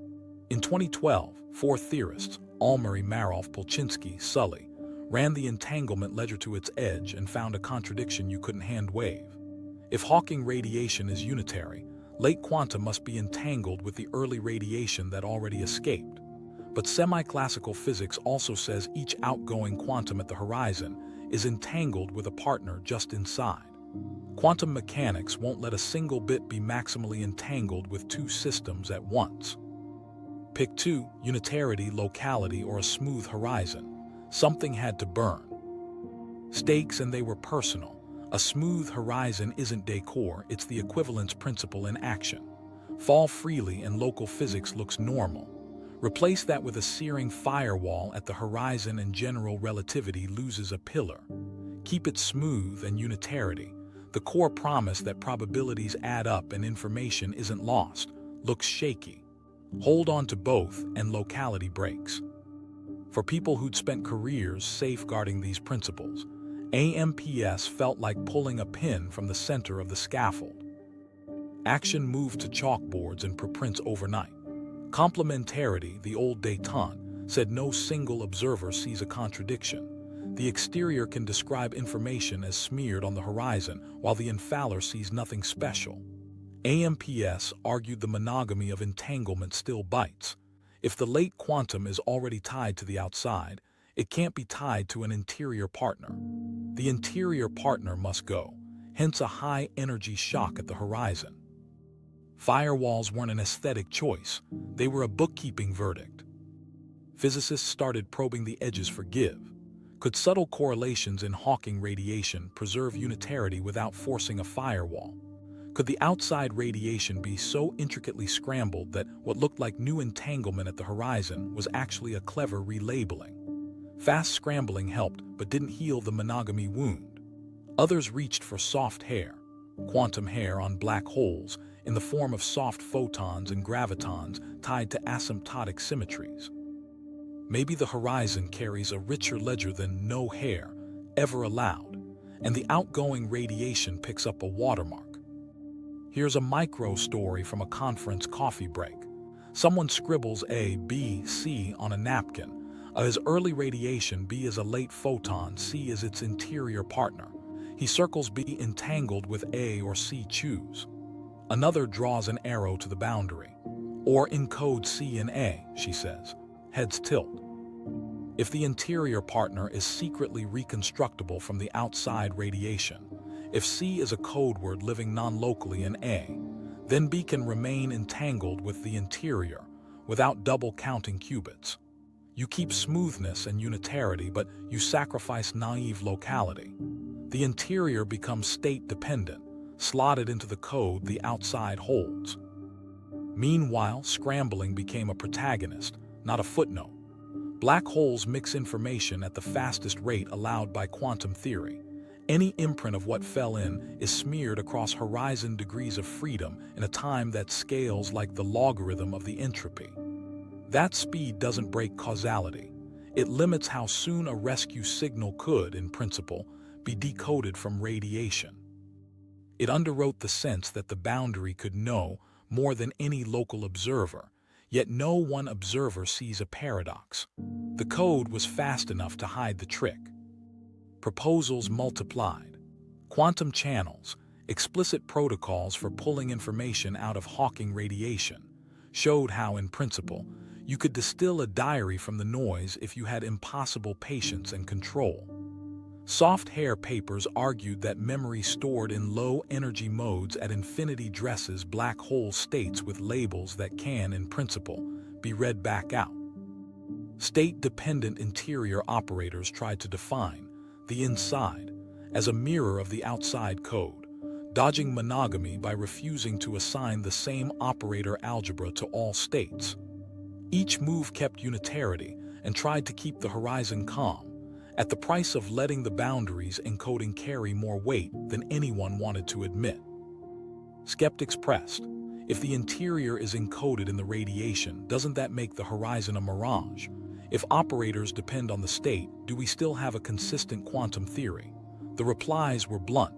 In 2012, 4 theorists, Almery, Maroff, Polchinski, Sully, ran the entanglement ledger to its edge and found a contradiction you couldn't hand-wave. If Hawking radiation is unitary, late quantum must be entangled with the early radiation that already escaped. But semi-classical physics also says each outgoing quantum at the horizon is entangled with a partner just inside. Quantum mechanics won't let a single bit be maximally entangled with two systems at once. Pick two: unitarity, locality, or a smooth horizon. Something had to burn. Stakes, and they were personal. A smooth horizon isn't decor, it's the equivalence principle in action. Fall freely and local physics looks normal. Replace that with a searing firewall at the horizon and general relativity loses a pillar. Keep it smooth and unitarity. The core promise that probabilities add up and information isn't lost looks shaky. Hold on to both and locality breaks. For people who'd spent careers safeguarding these principles, AMPS felt like pulling a pin from the center of the scaffold. Action moved to chalkboards and preprints overnight. Complementarity, the old détente, said no single observer sees a contradiction. The exterior can describe information as smeared on the horizon, while the infaller sees nothing special. AMPS argued the monogamy of entanglement still bites. If the late quantum is already tied to the outside, it can't be tied to an interior partner. The interior partner must go, hence a high-energy shock at the horizon. Firewalls weren't an aesthetic choice, they were a bookkeeping verdict. Physicists started probing the edges for give. Could subtle correlations in Hawking radiation preserve unitarity without forcing a firewall? Could the outside radiation be so intricately scrambled that what looked like new entanglement at the horizon was actually a clever relabeling? Fast scrambling helped, but didn't heal the monogamy wound. Others reached for soft hair, quantum hair on black holes, in the form of soft photons and gravitons tied to asymptotic symmetries. Maybe the horizon carries a richer ledger than no hair ever allowed, and the outgoing radiation picks up a watermark. Here's a micro story from a conference coffee break. Someone scribbles A, B, C on a napkin. A is early radiation, B is a late photon, C is its interior partner. He circles B entangled with A or C, choose. Another draws an arrow to the boundary. Or encode C and A, she says. Heads tilt. If the interior partner is secretly reconstructible from the outside radiation, if C is a code word living non-locally in A, then B can remain entangled with the interior without double counting qubits. You keep smoothness and unitarity, but you sacrifice naive locality. The interior becomes state-dependent, slotted into the code the outside holds. Meanwhile, scrambling became a protagonist, not a footnote. Black holes mix information at the fastest rate allowed by quantum theory. Any imprint of what fell in is smeared across horizon degrees of freedom in a time that scales like the logarithm of the entropy. That speed doesn't break causality. It limits how soon a rescue signal could, in principle, be decoded from radiation. It underwrote the sense that the boundary could know more than any local observer, yet no one observer sees a paradox. The code was fast enough to hide the trick. Proposals multiplied. Quantum channels, explicit protocols for pulling information out of Hawking radiation, showed how, in principle, you could distill a diary from the noise if you had impossible patience and control. Soft hair papers argued that memory stored in low-energy modes at infinity dresses black hole states with labels that can, in principle, be read back out. State-dependent interior operators tried to define the inside as a mirror of the outside code, dodging monogamy by refusing to assign the same operator algebra to all states. Each move kept unitarity and tried to keep the horizon calm, at the price of letting the boundaries encoding carry more weight than anyone wanted to admit. Skeptics pressed, if the interior is encoded in the radiation, doesn't that make the horizon a mirage? If operators depend on the state, do we still have a consistent quantum theory? The replies were blunt.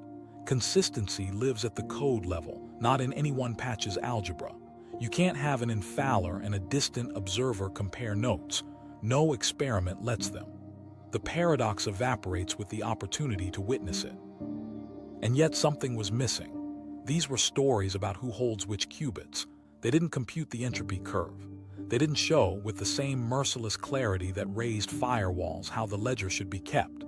Consistency lives at the code level, not in any one patch's algebra. You can't have an infaller and a distant observer compare notes. No experiment lets them. The paradox evaporates with the opportunity to witness it. And yet something was missing. These were stories about who holds which qubits. They didn't compute the entropy curve. They didn't show, with the same merciless clarity that raised firewalls, how the ledger should be kept.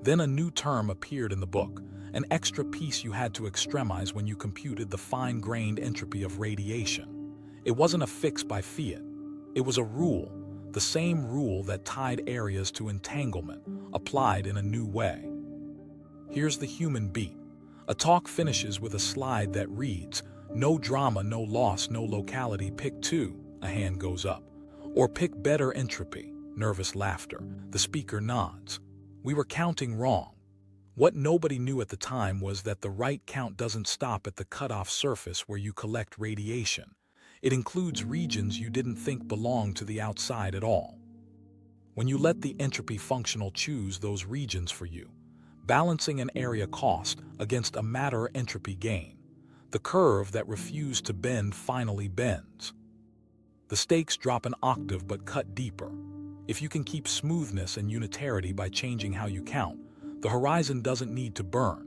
Then a new term appeared in the book, an extra piece you had to extremize when you computed the fine-grained entropy of radiation. It wasn't a fix by fiat. It was a rule, the same rule that tied areas to entanglement, applied in a new way. Here's the human beat. A talk finishes with a slide that reads, "No drama, no loss, no locality, pick two," a hand goes up. Or pick better entropy, nervous laughter. The speaker nods. We were counting wrong. What nobody knew at the time was that the right count doesn't stop at the cutoff surface where you collect radiation. It includes regions you didn't think belonged to the outside at all. When you let the entropy functional choose those regions for you, balancing an area cost against a matter entropy gain, the curve that refused to bend finally bends. The stakes drop an octave but cut deeper. If you can keep smoothness and unitarity by changing how you count, the horizon doesn't need to burn.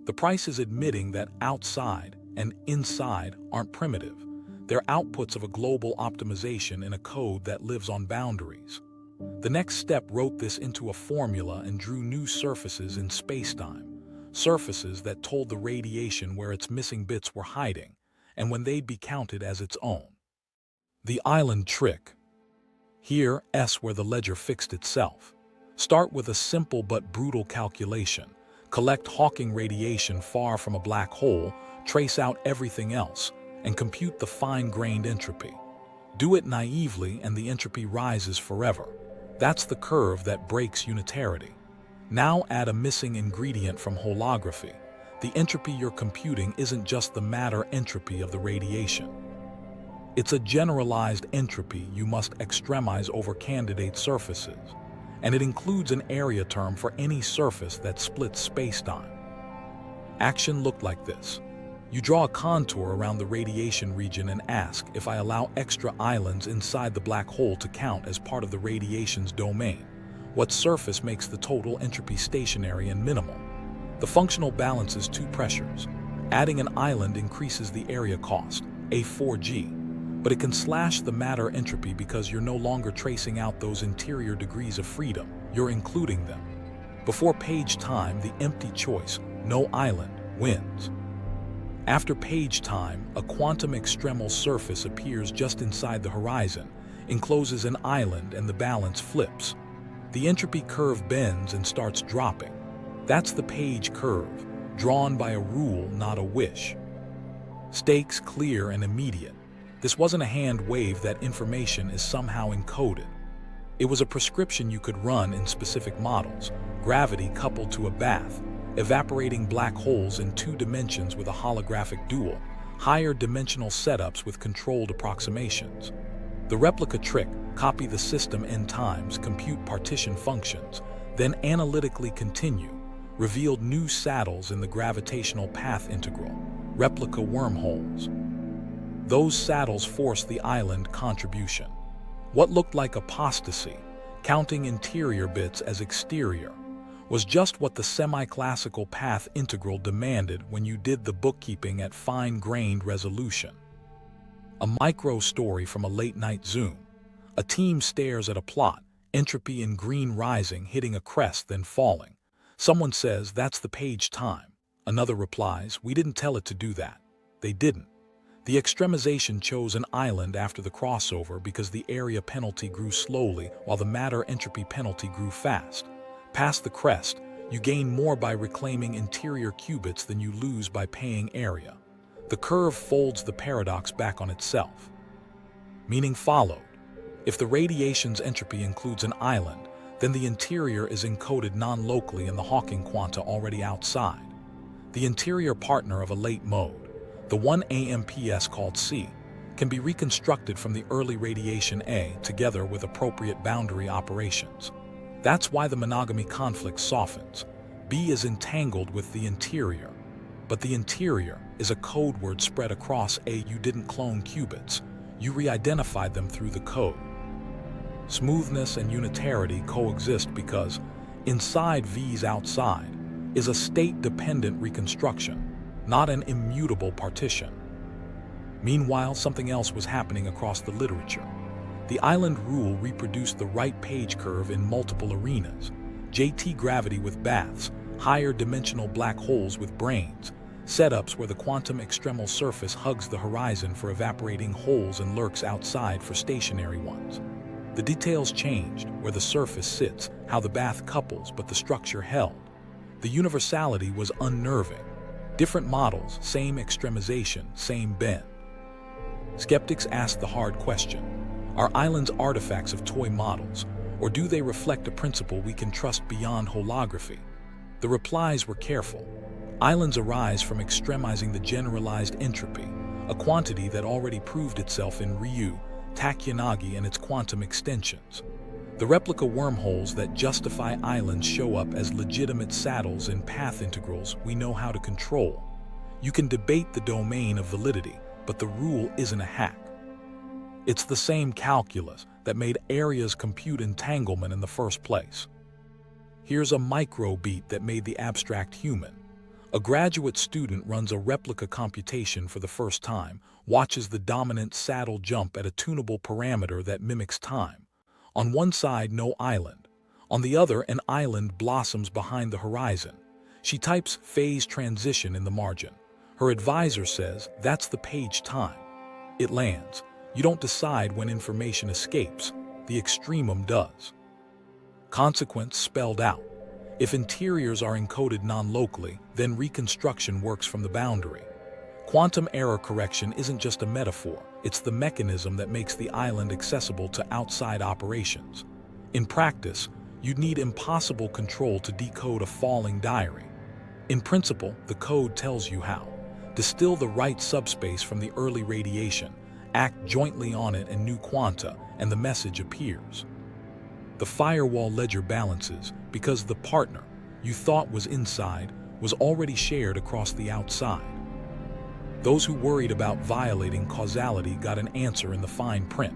The price is admitting that outside and inside aren't primitive. They're outputs of a global optimization in a code that lives on boundaries. The next step wrote this into a formula and drew new surfaces in spacetime, surfaces that told the radiation where its missing bits were hiding and when they'd be counted as its own. The island trick. Here, S where the ledger fixed itself. Start with a simple but brutal calculation. Collect Hawking radiation far from a black hole, trace out everything else, and compute the fine-grained entropy. Do it naively and the entropy rises forever. That's the curve that breaks unitarity. Now add a missing ingredient from holography. The entropy you're computing isn't just the matter entropy of the radiation. It's a generalized entropy you must extremize over candidate surfaces, and it includes an area term for any surface that splits spacetime. Action looked like this. You draw a contour around the radiation region and ask if I allow extra islands inside the black hole to count as part of the radiation's domain. What surface makes the total entropy stationary and minimal? The functional balances two pressures. Adding an island increases the area cost, A4G, but it can slash the matter entropy because you're no longer tracing out those interior degrees of freedom, you're including them. Before page time, the empty choice, no island, wins. After page time, a quantum extremal surface appears just inside the horizon, encloses an island, and the balance flips. The entropy curve bends and starts dropping. That's the page curve, drawn by a rule, not a wish. Stakes clear and immediate. This wasn't a hand wave that information is somehow encoded. It was a prescription you could run in specific models, gravity coupled to a bath, evaporating black holes in 2 dimensions with a holographic dual, higher dimensional setups with controlled approximations. The replica trick, copy the system n times, compute partition functions, then analytically continue, revealed new saddles in the gravitational path integral, replica wormholes. Those saddles forced the island contribution. What looked like apostasy, counting interior bits as exterior, was just what the semi-classical path integral demanded when you did the bookkeeping at fine-grained resolution. A micro story from a late-night Zoom. A team stares at a plot, entropy in green rising, hitting a crest, then falling. Someone says, "That's the page time." Another replies, "We didn't tell it to do that." They didn't. The extremization chose an island after the crossover because the area penalty grew slowly while the matter entropy penalty grew fast. Past the crest, you gain more by reclaiming interior qubits than you lose by paying area. The curve folds the paradox back on itself. Meaning followed. If the radiation's entropy includes an island, then the interior is encoded non-locally in the Hawking quanta already outside. The interior partner of a late mode, the one AMPS called C, can be reconstructed from the early radiation A together with appropriate boundary operations. That's why the monogamy conflict softens. B is entangled with the interior. But the interior is a code word spread across A. You didn't clone qubits. You re-identified them through the code. Smoothness and unitarity coexist because inside V's outside is a state-dependent reconstruction, not an immutable partition. Meanwhile, something else was happening across the literature. The island rule reproduced the right page curve in multiple arenas: JT gravity with baths, higher dimensional black holes with brains, setups where the quantum extremal surface hugs the horizon for evaporating holes and lurks outside for stationary ones. The details changed, where the surface sits, how the bath couples, but the structure held. The universality was unnerving. Different models, same extremization, same bend. Skeptics ask the hard question: are islands artifacts of toy models, or do they reflect a principle we can trust beyond holography? The replies were careful. Islands arise from extremizing the generalized entropy, a quantity that already proved itself in Ryu, Tachyanagi, and its quantum extensions. The replica wormholes that justify islands show up as legitimate saddles in path integrals we know how to control. You can debate the domain of validity, but the rule isn't a hack. It's the same calculus that made areas compute entanglement in the first place. Here's a micro-beat that made the abstract human. A graduate student runs a replica computation for the first time, watches the dominant saddle jump at a tunable parameter that mimics time. On one side, no island. On the other, an island blossoms behind the horizon. She types phase transition in the margin. Her advisor says, "That's the page time." It lands. You don't decide when information escapes. The extremum does. Consequence spelled out. If interiors are encoded non-locally, then reconstruction works from the boundary. Quantum error correction isn't just a metaphor, it's the mechanism that makes the island accessible to outside operations. In practice, you'd need impossible control to decode a falling diary. In principle, the code tells you how. Distill the right subspace from the early radiation, act jointly on it and new quanta, and the message appears. The firewall ledger balances because the partner you thought was inside was already shared across the outside. Those who worried about violating causality got an answer in the fine print.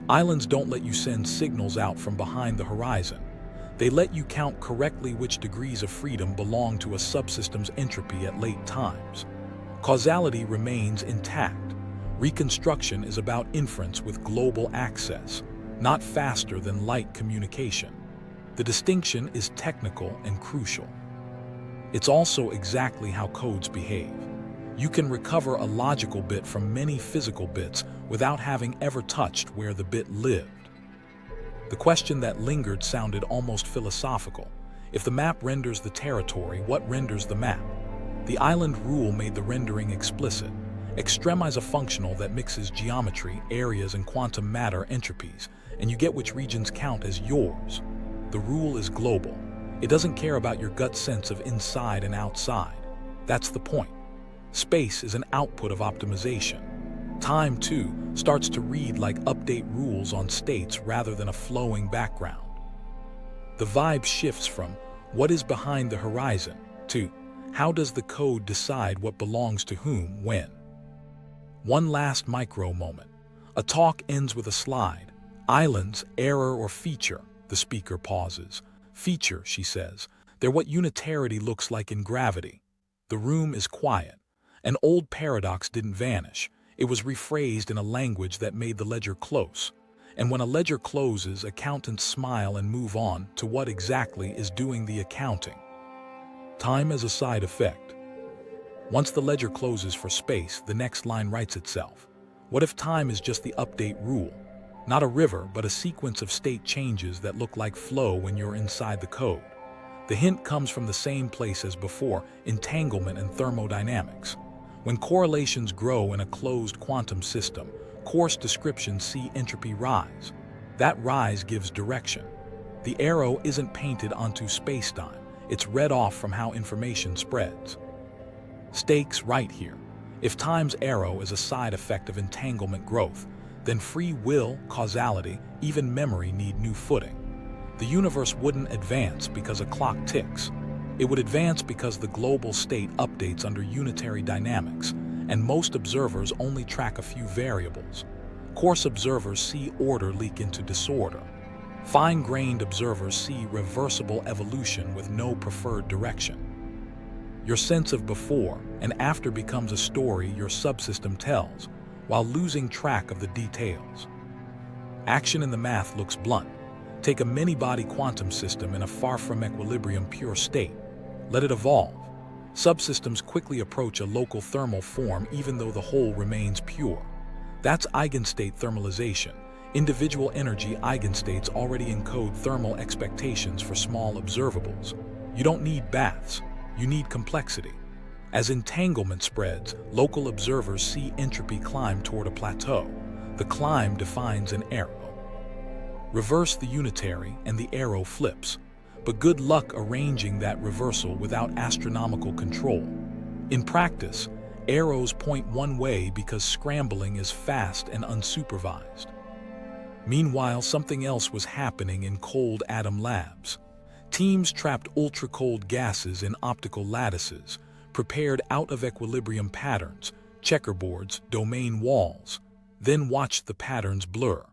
Islands don't let you send signals out from behind the horizon. They let you count correctly which degrees of freedom belong to a subsystem's entropy at late times. Causality remains intact. Reconstruction is about inference with global access, not faster than light communication. The distinction is technical and crucial. It's also exactly how codes behave. You can recover a logical bit from many physical bits without having ever touched where the bit lived. The question that lingered sounded almost philosophical. If the map renders the territory, what renders the map? The island rule made the rendering explicit. Extremize a functional that mixes geometry, areas, and quantum matter entropies, and you get which regions count as yours. The rule is global. It doesn't care about your gut sense of inside and outside. That's the point. Space is an output of optimization. Time, too, starts to read like update rules on states rather than a flowing background. The vibe shifts from what is behind the horizon to how does the code decide what belongs to whom when. One last micro moment. A talk ends with a slide. Islands, error or feature? The speaker pauses. Feature, she says. They're what unitarity looks like in gravity. The room is quiet. An old paradox didn't vanish. It was rephrased in a language that made the ledger close. And when a ledger closes, accountants smile and move on to what exactly is doing the accounting. Time as a side effect. Once the ledger closes for space, the next line writes itself. What if time is just the update rule? Not a river, but a sequence of state changes that look like flow when you're inside the code. The hint comes from the same place as before, entanglement and thermodynamics. When correlations grow in a closed quantum system, coarse descriptions see entropy rise. That rise gives direction. The arrow isn't painted onto spacetime. It's read off from how information spreads. Stakes right here. If time's arrow is a side effect of entanglement growth, then free will, causality, even memory need new footing. The universe wouldn't advance because a clock ticks. It would advance because the global state updates under unitary dynamics, and most observers only track a few variables. Coarse observers see order leak into disorder. Fine-grained observers see reversible evolution with no preferred direction. Your sense of before and after becomes a story your subsystem tells, while losing track of the details. Action in the math looks blunt. Take a many-body quantum system in a far-from-equilibrium pure state. Let it evolve. Subsystems quickly approach a local thermal form even though the whole remains pure. That's eigenstate thermalization. Individual energy eigenstates already encode thermal expectations for small observables. You don't need baths. You need complexity. As entanglement spreads, local observers see entropy climb toward a plateau. The climb defines an arrow. Reverse the unitary and the arrow flips. But good luck arranging that reversal without astronomical control. In practice, arrows point one way because scrambling is fast and unsupervised. Meanwhile, something else was happening in cold atom labs. Teams trapped ultra-cold gases in optical lattices, prepared out-of-equilibrium patterns, checkerboards, domain walls, then watched the patterns blur.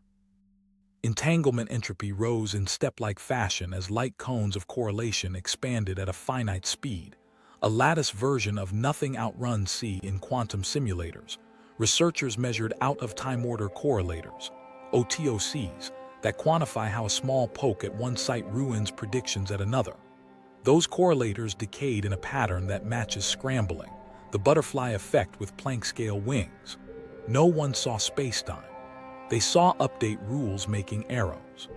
Entanglement entropy rose in step-like fashion as light cones of correlation expanded at a finite speed. A lattice version of nothing outruns C in quantum simulators. Researchers measured out-of-time order correlators, OTOCs, that quantify how a small poke at one site ruins predictions at another. Those correlators decayed in a pattern that matches scrambling, the butterfly effect with Planck-scale wings. No one saw spacetime. They saw update rules making arrows.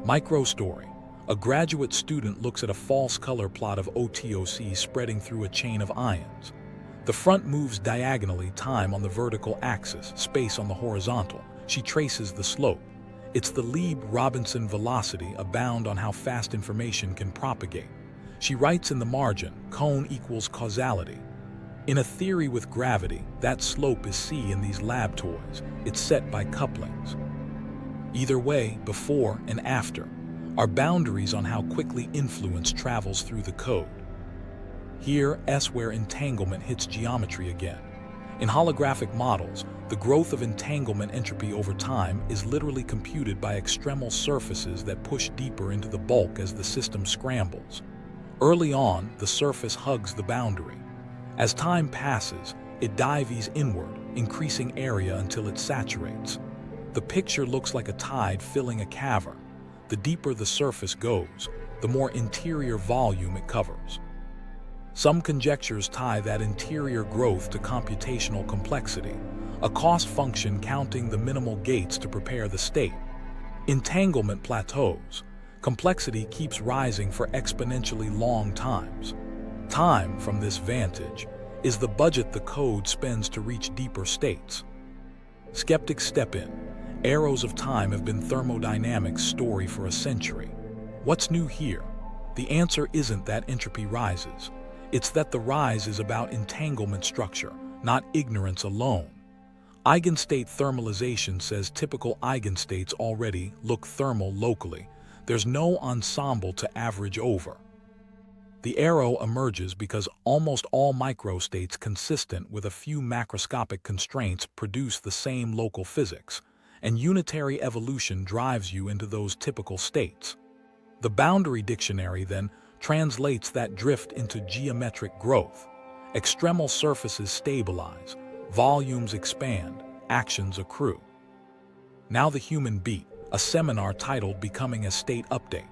Microstory. A graduate student looks at a false color plot of OTOC spreading through a chain of ions. The front moves diagonally, time on the vertical axis, space on the horizontal. She traces the slope. It's the Lieb-Robinson velocity, a bound on how fast information can propagate. She writes in the margin, cone equals causality. In a theory with gravity, that slope is c in these lab toys. It's set by couplings. Either way, before and after, are boundaries on how quickly influence travels through the code. Here, S where entanglement hits geometry again. In holographic models, the growth of entanglement entropy over time is literally computed by extremal surfaces that push deeper into the bulk as the system scrambles. Early on, the surface hugs the boundary. As time passes, it dives inward, increasing area until it saturates. The picture looks like a tide filling a cavern. The deeper the surface goes, the more interior volume it covers. Some conjectures tie that interior growth to computational complexity, a cost function counting the minimal gates to prepare the state. Entanglement plateaus. Complexity keeps rising for exponentially long times. Time, from this vantage, is the budget the code spends to reach deeper states. Skeptics step in. Arrows of time have been thermodynamics' story for a century. What's new here? The answer isn't that entropy rises. It's that the rise is about entanglement structure, not ignorance alone. Eigenstate thermalization says typical eigenstates already look thermal locally. There's no ensemble to average over. The arrow emerges because almost all microstates consistent with a few macroscopic constraints produce the same local physics, and unitary evolution drives you into those typical states. The boundary dictionary, then, translates that drift into geometric growth. Extremal surfaces stabilize, volumes expand, actions accrue. Now the human beat, a seminar titled Becoming a State Update.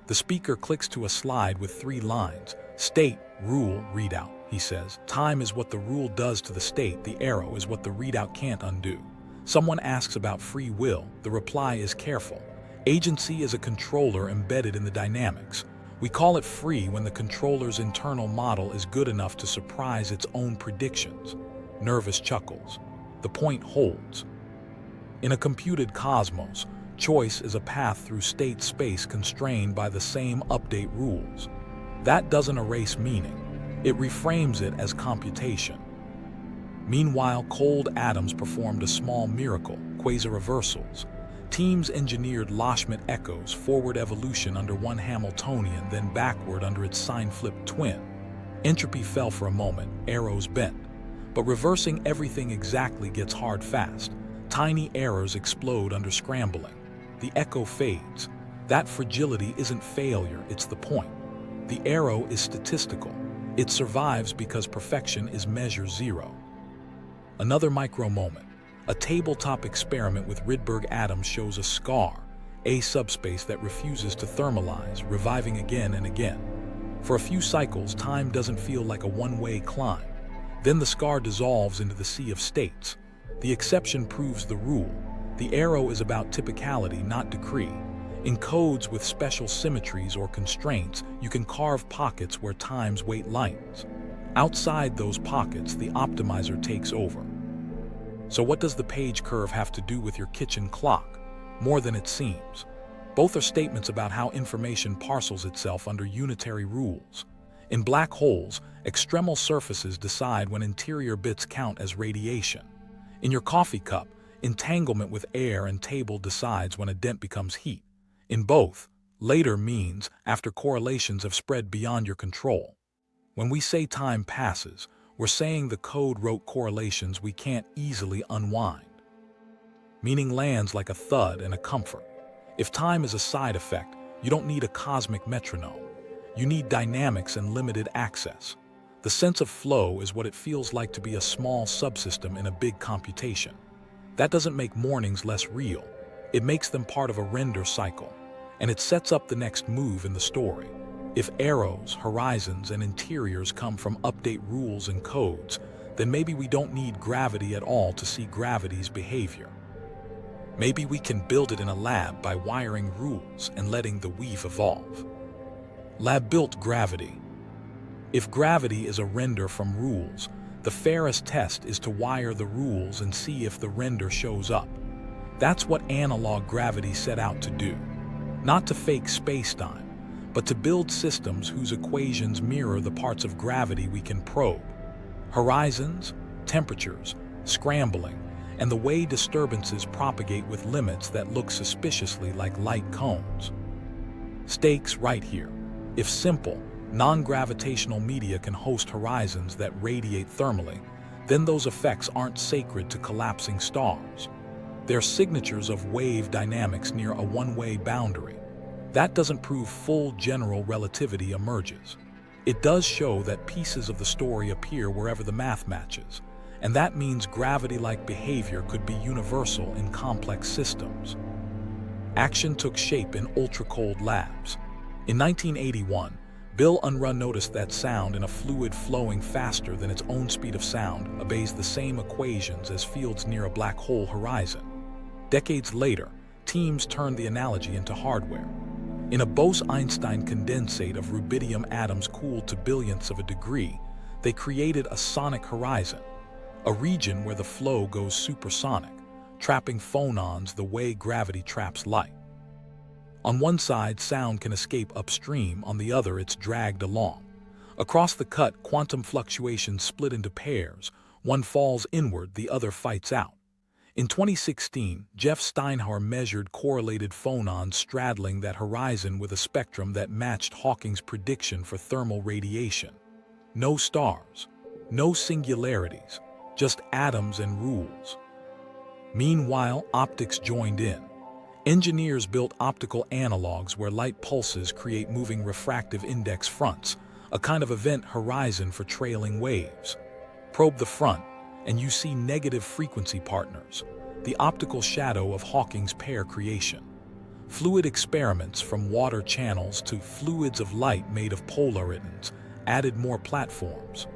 The speaker clicks to a slide with 3 lines. State, rule, readout, he says. Time is what the rule does to the state, the arrow is what the readout can't undo. Someone asks about free will, the reply is careful. Agency is a controller embedded in the dynamics. We call it free when the controller's internal model is good enough to surprise its own predictions. Nervous chuckles. The point holds. In a computed cosmos, choice is a path through state space constrained by the same update rules. That doesn't erase meaning. It reframes it as computation. Meanwhile, cold atoms performed a small miracle, quasi-reversals. Teams engineered Loschmidt echoes, forward evolution under one Hamiltonian, then backward under its sign-flipped twin. Entropy fell for a moment, arrows bent. But reversing everything exactly gets hard fast. Tiny errors explode under scrambling. The echo fades. That fragility isn't failure, it's the point. The arrow is statistical. It survives because perfection is measure zero. Another micro moment. A tabletop experiment with Rydberg atoms shows a scar, a subspace that refuses to thermalize, reviving again and again. For a few cycles, time doesn't feel like a one-way climb. Then the scar dissolves into the sea of states. The exception proves the rule. The arrow is about typicality, not decree. In codes with special symmetries or constraints, you can carve pockets where time's weight lightens. Outside those pockets, the optimizer takes over. So what does the page curve have to do with your kitchen clock? More than it seems. Both are statements about how information parcels itself under unitary rules. In black holes, extremal surfaces decide when interior bits count as radiation. In your coffee cup, entanglement with air and table decides when a dent becomes heat. In both, later means after correlations have spread beyond your control. When we say time passes, we're saying the code wrote correlations we can't easily unwind. Meaning lands like a thud and a comfort. If time is a side effect, you don't need a cosmic metronome. You need dynamics and limited access. The sense of flow is what it feels like to be a small subsystem in a big computation. That doesn't make mornings less real. It makes them part of a render cycle, and it sets up the next move in the story. If arrows, horizons, and interiors come from update rules and codes, then maybe we don't need gravity at all to see gravity's behavior. Maybe we can build it in a lab by wiring rules and letting the weave evolve. Lab-built gravity. If gravity is a render from rules, the fairest test is to wire the rules and see if the render shows up. That's what analog gravity set out to do. Not to fake spacetime, but to build systems whose equations mirror the parts of gravity we can probe. Horizons, temperatures, scrambling, and the way disturbances propagate with limits that look suspiciously like light cones. Stakes right here. If simple, non-gravitational media can host horizons that radiate thermally, then those effects aren't sacred to collapsing stars. They're signatures of wave dynamics near a one-way boundary. That doesn't prove full general relativity emerges. It does show that pieces of the story appear wherever the math matches, and that means gravity-like behavior could be universal in complex systems. Action took shape in ultra-cold labs. In 1981, Bill Unruh noticed that sound in a fluid flowing faster than its own speed of sound obeys the same equations as fields near a black hole horizon. Decades later, teams turned the analogy into hardware. In a Bose-Einstein condensate of rubidium atoms cooled to billionths of a degree, they created a sonic horizon, a region where the flow goes supersonic, trapping phonons the way gravity traps light. On one side, sound can escape upstream, on the other it's dragged along. Across the cut, quantum fluctuations split into pairs. One falls inward, the other fights out. In 2016, Jeff Steinhauer measured correlated phonons straddling that horizon with a spectrum that matched Hawking's prediction for thermal radiation. No stars, no singularities, just atoms and rules. Meanwhile, optics joined in. Engineers built optical analogs where light pulses create moving refractive index fronts, a kind of event horizon for trailing waves. Probe the front, and you see negative frequency partners, the optical shadow of Hawking's pair creation. Fluid experiments from water channels to fluids of light made of polaritons added more platforms.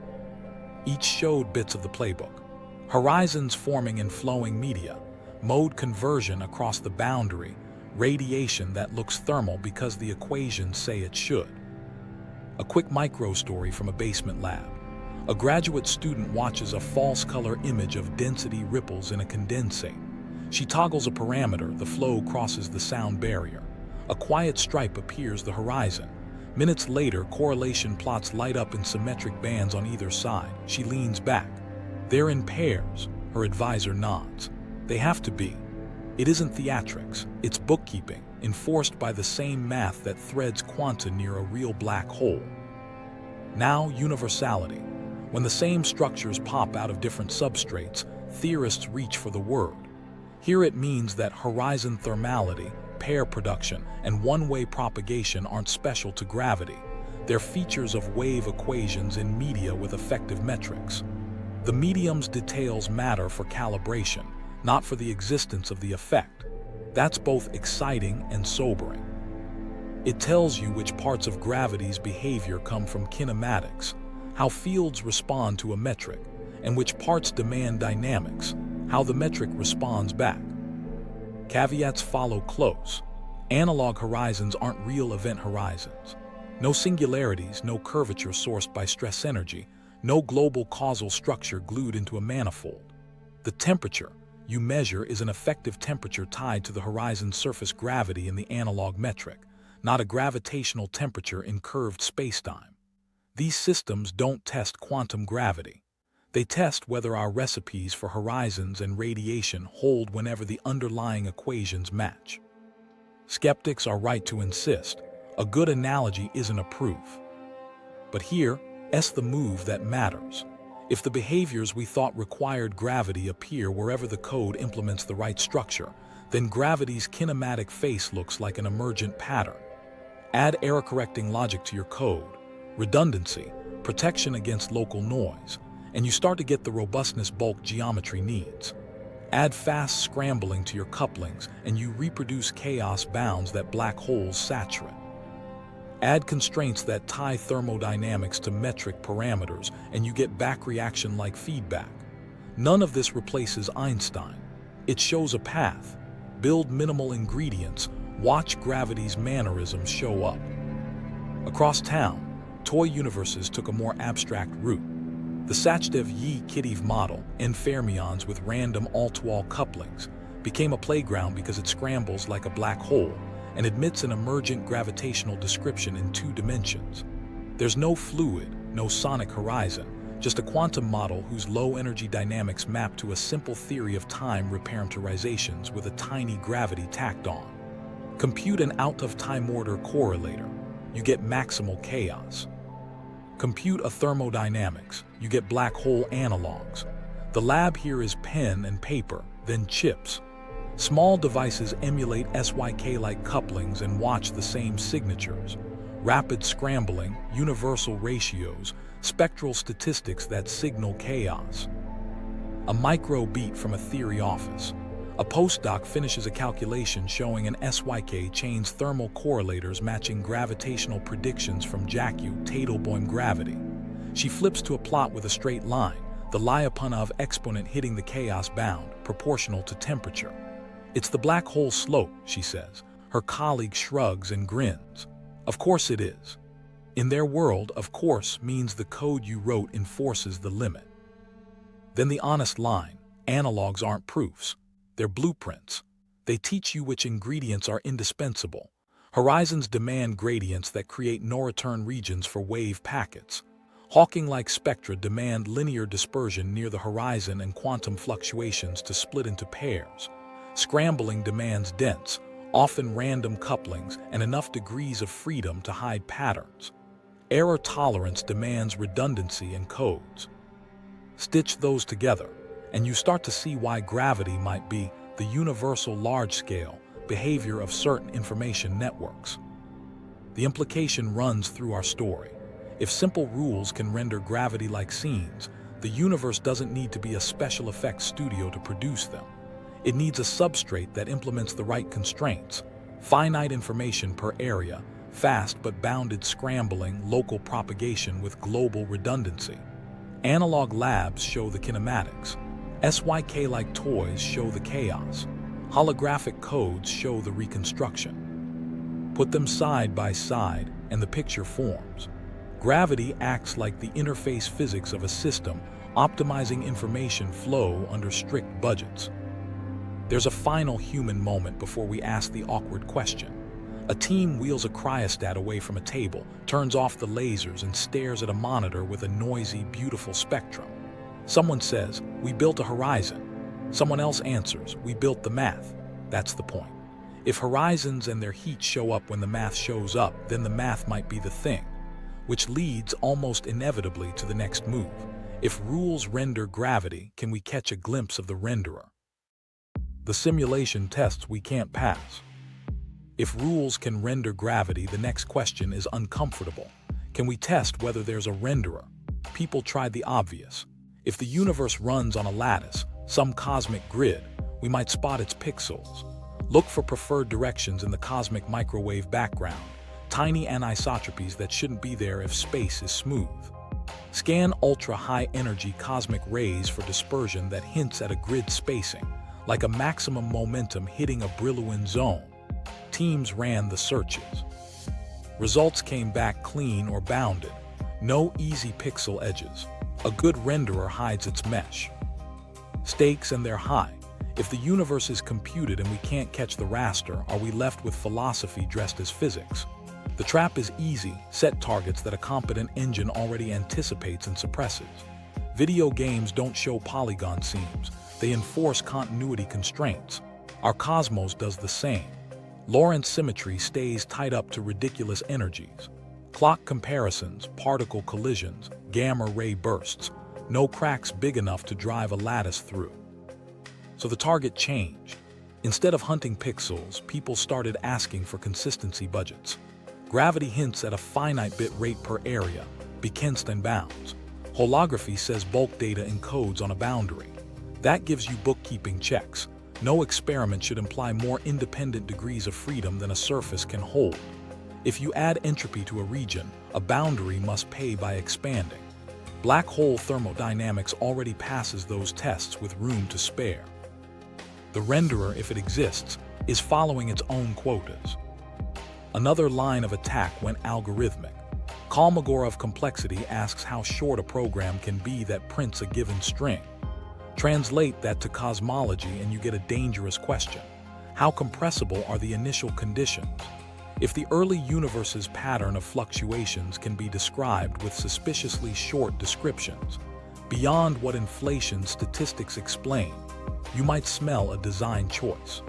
Each showed bits of the playbook. Horizons forming in flowing media, mode conversion across the boundary, radiation that looks thermal because the equations say it should. A quick micro story from a basement lab. A graduate student watches a false color image of density ripples in a condensate. She toggles a parameter, the flow crosses the sound barrier. A quiet stripe appears the horizon. Minutes later, correlation plots light up in symmetric bands on either side. She leans back. They're in pairs. Her advisor nods. They have to be. It isn't theatrics, it's bookkeeping, enforced by the same math that threads quanta near a real black hole. Now, universality. When the same structures pop out of different substrates, theorists reach for the word. Here it means that horizon thermality, pair production, and one-way propagation aren't special to gravity. They're features of wave equations in media with effective metrics. The medium's details matter for calibration, not for the existence of the effect. That's both exciting and sobering. It tells you which parts of gravity's behavior come from kinematics, how fields respond to a metric, and which parts demand dynamics, how the metric responds back. Caveats follow close. Analog horizons aren't real event horizons. No singularities, no curvature sourced by stress energy, no global causal structure glued into a manifold. The temperature you measure is an effective temperature tied to the horizon's surface gravity in the analog metric, not a gravitational temperature in curved spacetime. These systems don't test quantum gravity. They test whether our recipes for horizons and radiation hold whenever the underlying equations match. Skeptics are right to insist a good analogy isn't a proof. But here's the move that matters. If the behaviors we thought required gravity appear wherever the code implements the right structure, then gravity's kinematic face looks like an emergent pattern. Add error-correcting logic to your code, redundancy, protection against local noise, and you start to get the robustness bulk geometry needs. Add fast scrambling to your couplings, and you reproduce chaos bounds that black holes saturate. Add constraints that tie thermodynamics to metric parameters, and you get back reaction-like feedback. None of this replaces Einstein. It shows a path. Build minimal ingredients, watch gravity's mannerisms show up. Across town, toy universes took a more abstract route. The Sachdev-Yee-Kideve model, N fermions with random all-to-all couplings, became a playground because it scrambles like a black hole and admits an emergent gravitational description in 2 dimensions. There's no fluid, no sonic horizon, just a quantum model whose low-energy dynamics map to a simple theory of time reparameterizations with a tiny gravity tacked on. Compute an out-of-time order correlator, you get maximal chaos. Compute a thermodynamics, you get black hole analogs. The lab here is pen and paper, then chips. Small devices emulate SYK-like couplings and watch the same signatures. Rapid scrambling, universal ratios, spectral statistics that signal chaos. A micro beat from a theory office. A postdoc finishes a calculation showing an SYK chain's thermal correlators matching gravitational predictions from JACU-Teitelbaum gravity. She flips to a plot with a straight line, the Lyapunov exponent hitting the chaos bound, proportional to temperature. It's the black hole slope, she says. Her colleague shrugs and grins. Of course it is. In their world, of course means the code you wrote enforces the limit. Then the honest line, analogs aren't proofs. They're blueprints. They teach you which ingredients are indispensable. Horizons demand gradients that create no-return regions for wave packets. Hawking-like spectra demand linear dispersion near the horizon and quantum fluctuations to split into pairs. Scrambling demands dense, often random couplings and enough degrees of freedom to hide patterns. Error tolerance demands redundancy and codes. Stitch those together, and you start to see why gravity might be the universal large-scale behavior of certain information networks. The implication runs through our story. If simple rules can render gravity-like scenes, the universe doesn't need to be a special effects studio to produce them. It needs a substrate that implements the right constraints, finite information per area, fast but bounded scrambling, local propagation with global redundancy. Analog labs show the kinematics. SYK-like toys show the chaos. Holographic codes show the reconstruction. Put them side by side, and the picture forms. Gravity acts like the interface physics of a system, optimizing information flow under strict budgets. There's a final human moment before we ask the awkward question. A team wheels a cryostat away from a table, turns off the lasers, and stares at a monitor with a noisy, beautiful spectrum. Someone says, "We built a horizon." Someone else answers, "We built the math." That's the point. If horizons and their heat show up when the math shows up, then the math might be the thing, which leads almost inevitably to the next move. If rules render gravity, can we catch a glimpse of the renderer? The simulation tests we can't pass. If rules can render gravity, the next question is uncomfortable. Can we test whether there's a renderer? People tried the obvious. If the universe runs on a lattice, some cosmic grid, we might spot its pixels. Look for preferred directions in the cosmic microwave background, tiny anisotropies that shouldn't be there if space is smooth. Scan ultra-high-energy cosmic rays for dispersion that hints at a grid spacing, like a maximum momentum hitting a Brillouin zone. Teams ran the searches. Results came back clean or bounded. No easy pixel edges. A good renderer hides its mesh. Stakes, and they're high. If the universe is computed and we can't catch the raster, are we left with philosophy dressed as physics? The trap is easy: set targets that a competent engine already anticipates and suppresses. Video games don't show polygon seams, they enforce continuity constraints. Our cosmos does the same. Lorentz symmetry stays tied up to ridiculous energies. Clock comparisons, particle collisions, gamma-ray bursts. No cracks big enough to drive a lattice through. So the target changed. Instead of hunting pixels, people started asking for consistency budgets. Gravity hints at a finite bit rate per area, Bekenstein bounds. Holography says bulk data encodes on a boundary. That gives you bookkeeping checks. No experiment should imply more independent degrees of freedom than a surface can hold. If you add entropy to a region, a boundary must pay by expanding. Black hole thermodynamics already passes those tests with room to spare. The renderer, if it exists, is following its own quotas. Another line of attack went algorithmic. Kolmogorov complexity asks how short a program can be that prints a given string. Translate that to cosmology and you get a dangerous question. How compressible are the initial conditions? If the early universe's pattern of fluctuations can be described with suspiciously short descriptions, beyond what inflation statistics explain, you might smell a design choice.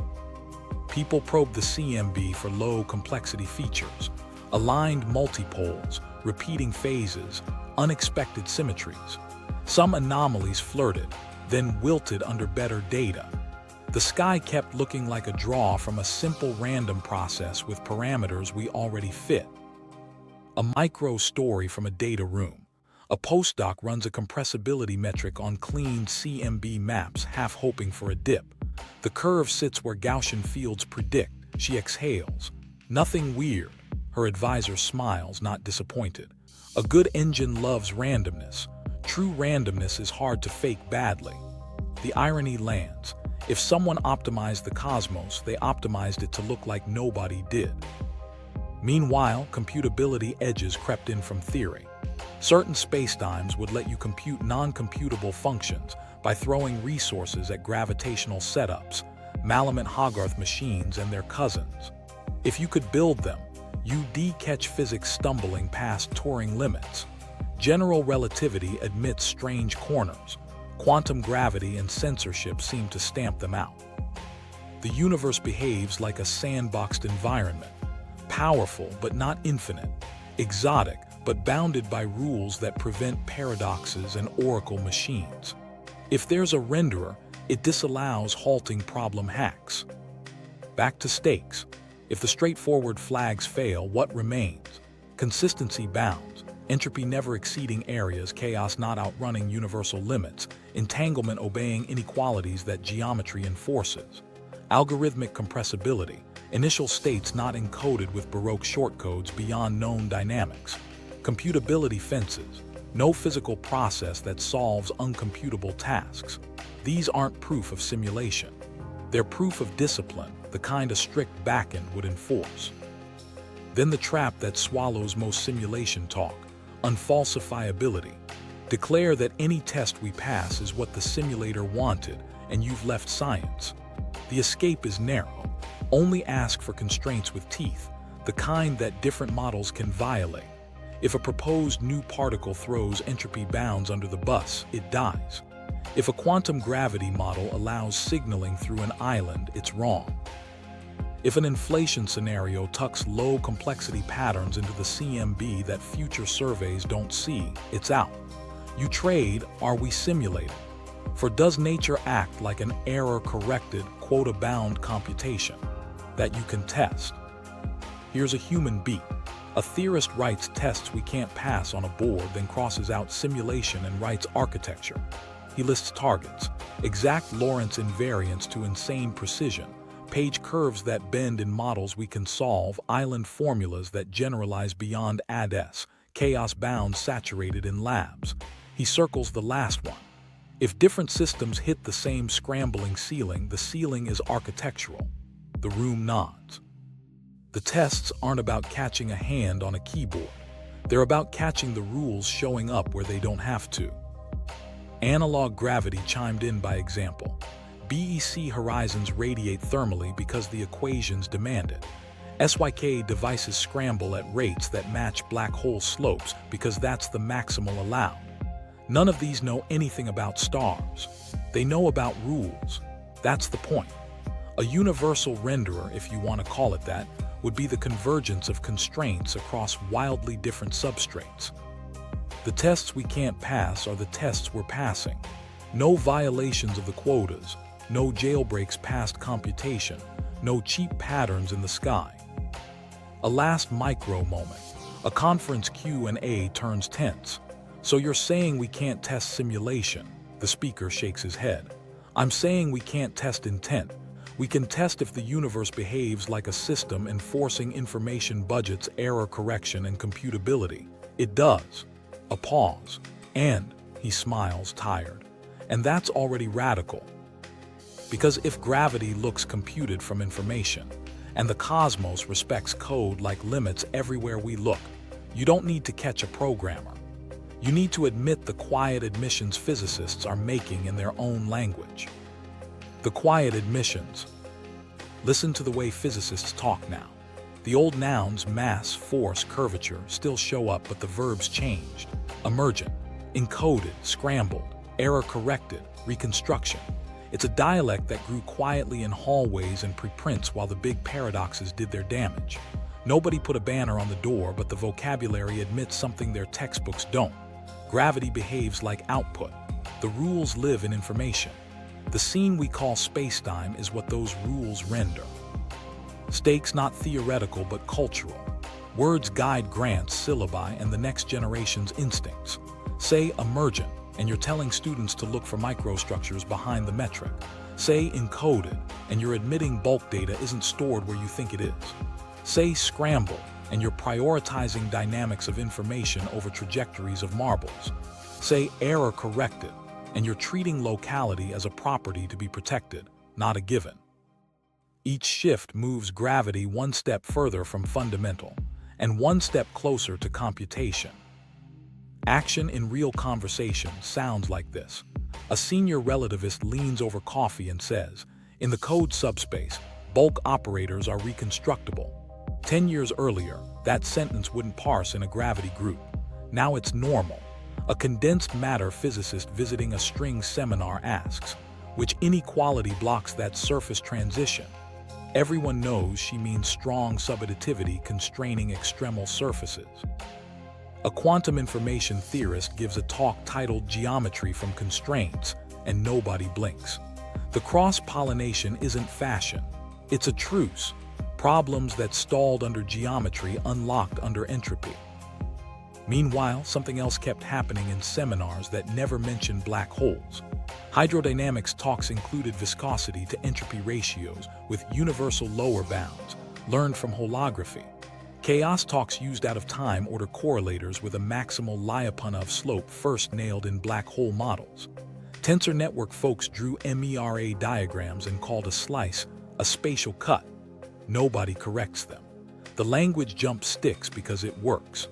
People probe the CMB for low complexity features, aligned multipoles, repeating phases, unexpected symmetries. Some anomalies flirted, then wilted under better data. The sky kept looking like a draw from a simple random process with parameters we already fit. A micro story from a data room. A postdoc runs a compressibility metric on clean CMB maps, half hoping for a dip. The curve sits where Gaussian fields predict. She exhales. Nothing weird. Her advisor smiles, not disappointed. A good engine loves randomness. True randomness is hard to fake badly. The irony lands. If someone optimized the cosmos, they optimized it to look like nobody did. Meanwhile, computability edges crept in from theory. Certain spacetimes would let you compute non-computable functions by throwing resources at gravitational setups, Malamut-Hogarth machines and their cousins. If you could build them, you'd catch physics stumbling past Turing limits. General relativity admits strange corners. Quantum gravity and censorship seem to stamp them out. The universe behaves like a sandboxed environment, powerful but not infinite, exotic but bounded by rules that prevent paradoxes and oracle machines. If there's a renderer, it disallows halting problem hacks. Back to stakes. If the straightforward flags fail, what remains? Consistency bounds, entropy never exceeding areas, chaos not outrunning universal limits, entanglement obeying inequalities that geometry enforces, algorithmic compressibility, initial states not encoded with Baroque shortcodes beyond known dynamics, computability fences, no physical process that solves uncomputable tasks. These aren't proof of simulation. They're proof of discipline, the kind a strict backend would enforce. Then the trap that swallows most simulation talk, unfalsifiability. Declare that any test we pass is what the simulator wanted, and you've left science. The escape is narrow. Only ask for constraints with teeth, the kind that different models can violate. If a proposed new particle throws entropy bounds under the bus, it dies. If a quantum gravity model allows signaling through an island, it's wrong. If an inflation scenario tucks low complexity patterns into the CMB that future surveys don't see, it's out. You trade, are we simulating? For does nature act like an error-corrected, quota-bound computation that you can test? Here's a human beat. A theorist writes tests we can't pass on a board, then crosses out simulation and writes architecture. He lists targets, exact Lorentz invariants to insane precision, page curves that bend in models we can solve, island formulas that generalize beyond ADS, chaos bounds saturated in labs. He circles the last one. If different systems hit the same scrambling ceiling, the ceiling is architectural. The room nods. The tests aren't about catching a hand on a keyboard. They're about catching the rules showing up where they don't have to. Analog gravity chimed in by example. BEC horizons radiate thermally because the equations demand it. SYK devices scramble at rates that match black hole slopes because that's the maximal allowed. None of these know anything about stars. They know about rules. That's the point. A universal renderer, if you want to call it that, would be the convergence of constraints across wildly different substrates. The tests we can't pass are the tests we're passing. No violations of the quotas, no jailbreaks past computation, no cheap patterns in the sky. A last micro moment. A conference Q&A turns tense. So you're saying we can't test simulation? The speaker shakes his head. I'm saying we can't test intent. We can test if the universe behaves like a system enforcing information budgets, error correction, and computability. It does. A pause. And, he smiles, tired. And that's already radical. Because if gravity looks computed from information, and the cosmos respects code like limits everywhere we look, you don't need to catch a programmer. You need to admit the quiet admissions physicists are making in their own language. The quiet admissions. Listen to the way physicists talk now. The old nouns mass, force, curvature still show up, but the verbs changed. Emergent, encoded, scrambled, error corrected, reconstruction. It's a dialect that grew quietly in hallways and preprints while the big paradoxes did their damage. Nobody put a banner on the door, but the vocabulary admits something their textbooks don't. Gravity behaves like output. The rules live in information. The scene we call spacetime is what those rules render. Stakes not theoretical but cultural. Words guide grants, syllabi, and the next generation's instincts. Say emergent, and you're telling students to look for microstructures behind the metric. Say encoded, and you're admitting bulk data isn't stored where you think it is. Say scramble, and you're prioritizing dynamics of information over trajectories of marbles. Say error corrected, and you're treating locality as a property to be protected, not a given. Each shift moves gravity one step further from fundamental, and one step closer to computation. Action in real conversation sounds like this. A senior relativist leans over coffee and says, in the code subspace, bulk operators are reconstructible. 10 years earlier, that sentence wouldn't parse in a gravity group. Now it's normal. A condensed matter physicist visiting a string seminar asks, which inequality blocks that surface transition? Everyone knows she means strong subadditivity constraining extremal surfaces. A quantum information theorist gives a talk titled Geometry from Constraints, and nobody blinks. The cross-pollination isn't fashion. It's a truce. Problems that stalled under geometry unlocked under entropy. Meanwhile, something else kept happening in seminars that never mentioned black holes. Hydrodynamics talks included viscosity to entropy ratios with universal lower bounds, learned from holography. Chaos talks used out-of-time order correlators with a maximal Lyapunov slope first nailed in black hole models. Tensor network folks drew MERA diagrams and called a slice a spatial cut. Nobody corrects them. The language jump sticks because it works.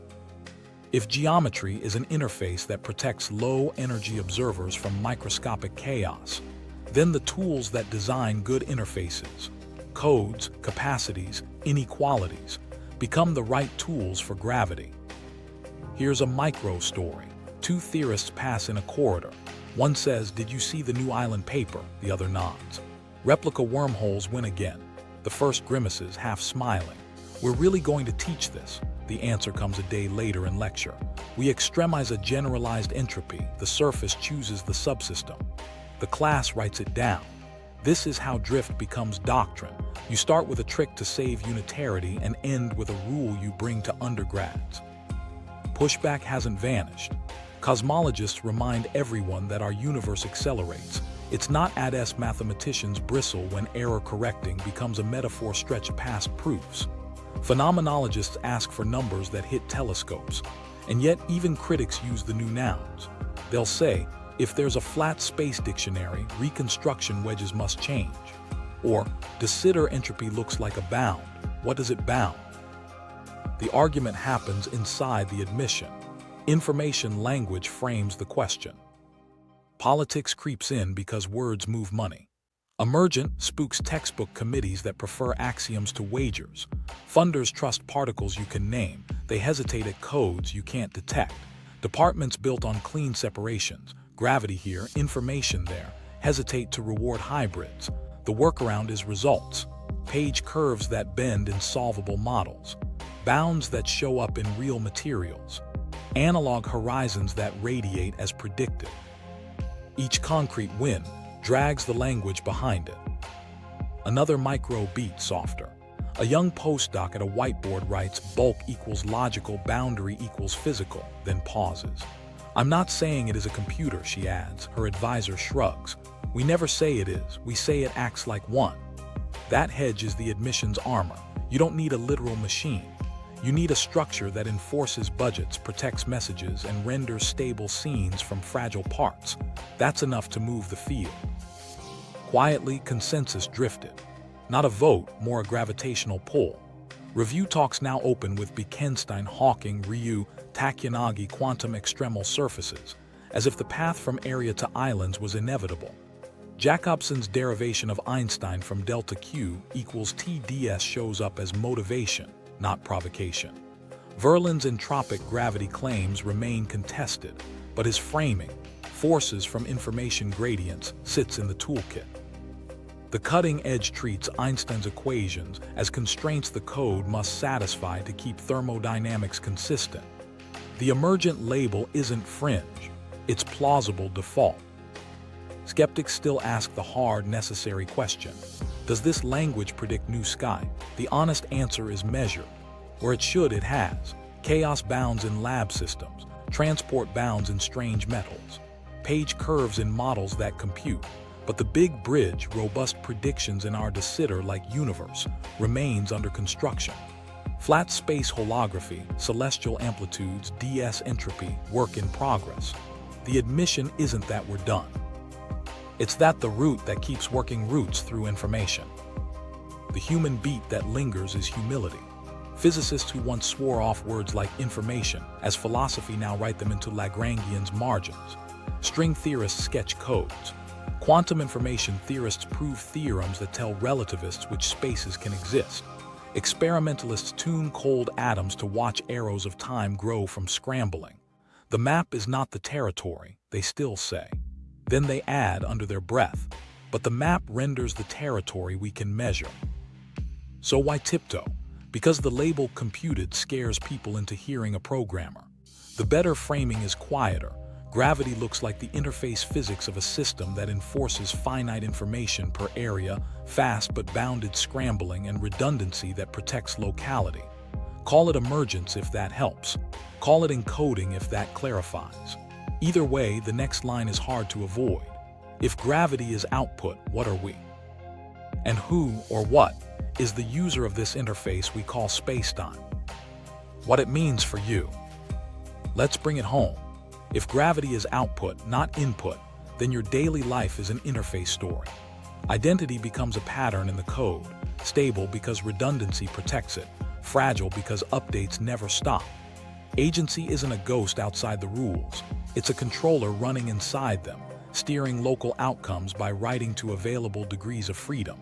If geometry is an interface that protects low-energy observers from microscopic chaos, then the tools that design good interfaces, codes, capacities, inequalities, become the right tools for gravity. Here's a micro story. Two theorists pass in a corridor. One says, "Did you see the new island paper?" The other nods. Replica wormholes win again. The first grimaces, half smiling. "We're really going to teach this." The answer comes a day later in lecture. "We extremize a generalized entropy. The surface chooses the subsystem." The class writes it down. This is how drift becomes doctrine. You start with a trick to save unitarity and end with a rule you bring to undergrads. Pushback hasn't vanished. Cosmologists remind everyone that our universe accelerates. It's not as mathematicians bristle when error correcting becomes a metaphor stretched past proofs. Phenomenologists ask for numbers that hit telescopes, and yet even critics use the new nouns. They'll say, if there's a flat space dictionary, reconstruction wedges must change. Or, de Sitter entropy looks like a bound. What does it bound? The argument happens inside the admission. Information language frames the question. Politics creeps in because words move money. Emergent spooks textbook committees that prefer axioms to wagers. Funders trust particles you can name. They hesitate at codes you can't detect. Departments built on clean separations, gravity here, information there, hesitate to reward hybrids. The workaround is results. Page curves that bend in solvable models. Bounds that show up in real materials. Analog horizons that radiate as predicted. Each concrete win drags the language behind it. Another micro beat softer. A young postdoc at a whiteboard writes bulk equals logical, boundary equals physical, then pauses. I'm not saying it is a computer, she adds. Her advisor shrugs. We never say it is, we say it acts like one. That hedge is the admission's armor. You don't need a literal machine. You need a structure that enforces budgets, protects messages, and renders stable scenes from fragile parts. That's enough to move the field. Quietly, consensus drifted. Not a vote, more a gravitational pull. Review talks now open with Bekenstein, Hawking, Ryu, Takuyanagi quantum extremal surfaces, as if the path from area to islands was inevitable. Jacobson's derivation of Einstein from delta Q equals TdS shows up as motivation, not provocation. Verlin's entropic gravity claims remain contested, but his framing, forces from information gradients, sits in the toolkit. The cutting edge treats Einstein's equations as constraints the code must satisfy to keep thermodynamics consistent. The emergent label isn't fringe, it's plausible default. Skeptics still ask the hard, necessary question. Does this language predict new sky? The honest answer is measured. Where it should, it has. Chaos bounds in lab systems, transport bounds in strange metals, page curves in models that compute. But the big bridge, robust predictions in our de Sitter-like universe, remains under construction. Flat space holography, celestial amplitudes, ds entropy, work in progress. The admission isn't that we're done. It's that the root that keeps working roots through information. The human beat that lingers is humility. Physicists who once swore off words like information as philosophy now write them into Lagrangian's margins. String theorists sketch codes. Quantum information theorists prove theorems that tell relativists which spaces can exist. Experimentalists tune cold atoms to watch arrows of time grow from scrambling. The map is not the territory, they still say. Then they add under their breath, but the map renders the territory we can measure. So why tiptoe? Because the label computed scares people into hearing a programmer. The better framing is quieter. Gravity looks like the interface physics of a system that enforces finite information per area, fast but bounded scrambling, and redundancy that protects locality. Call it emergence if that helps. Call it encoding if that clarifies. Either way, the next line is hard to avoid. If gravity is output, what are we? And who, or what, is the user of this interface we call spacetime? What it means for you. Let's bring it home. If gravity is output, not input, then your daily life is an interface story. Identity becomes a pattern in the code, stable because redundancy protects it, fragile because updates never stop. Agency isn't a ghost outside the rules, it's a controller running inside them, steering local outcomes by writing to available degrees of freedom.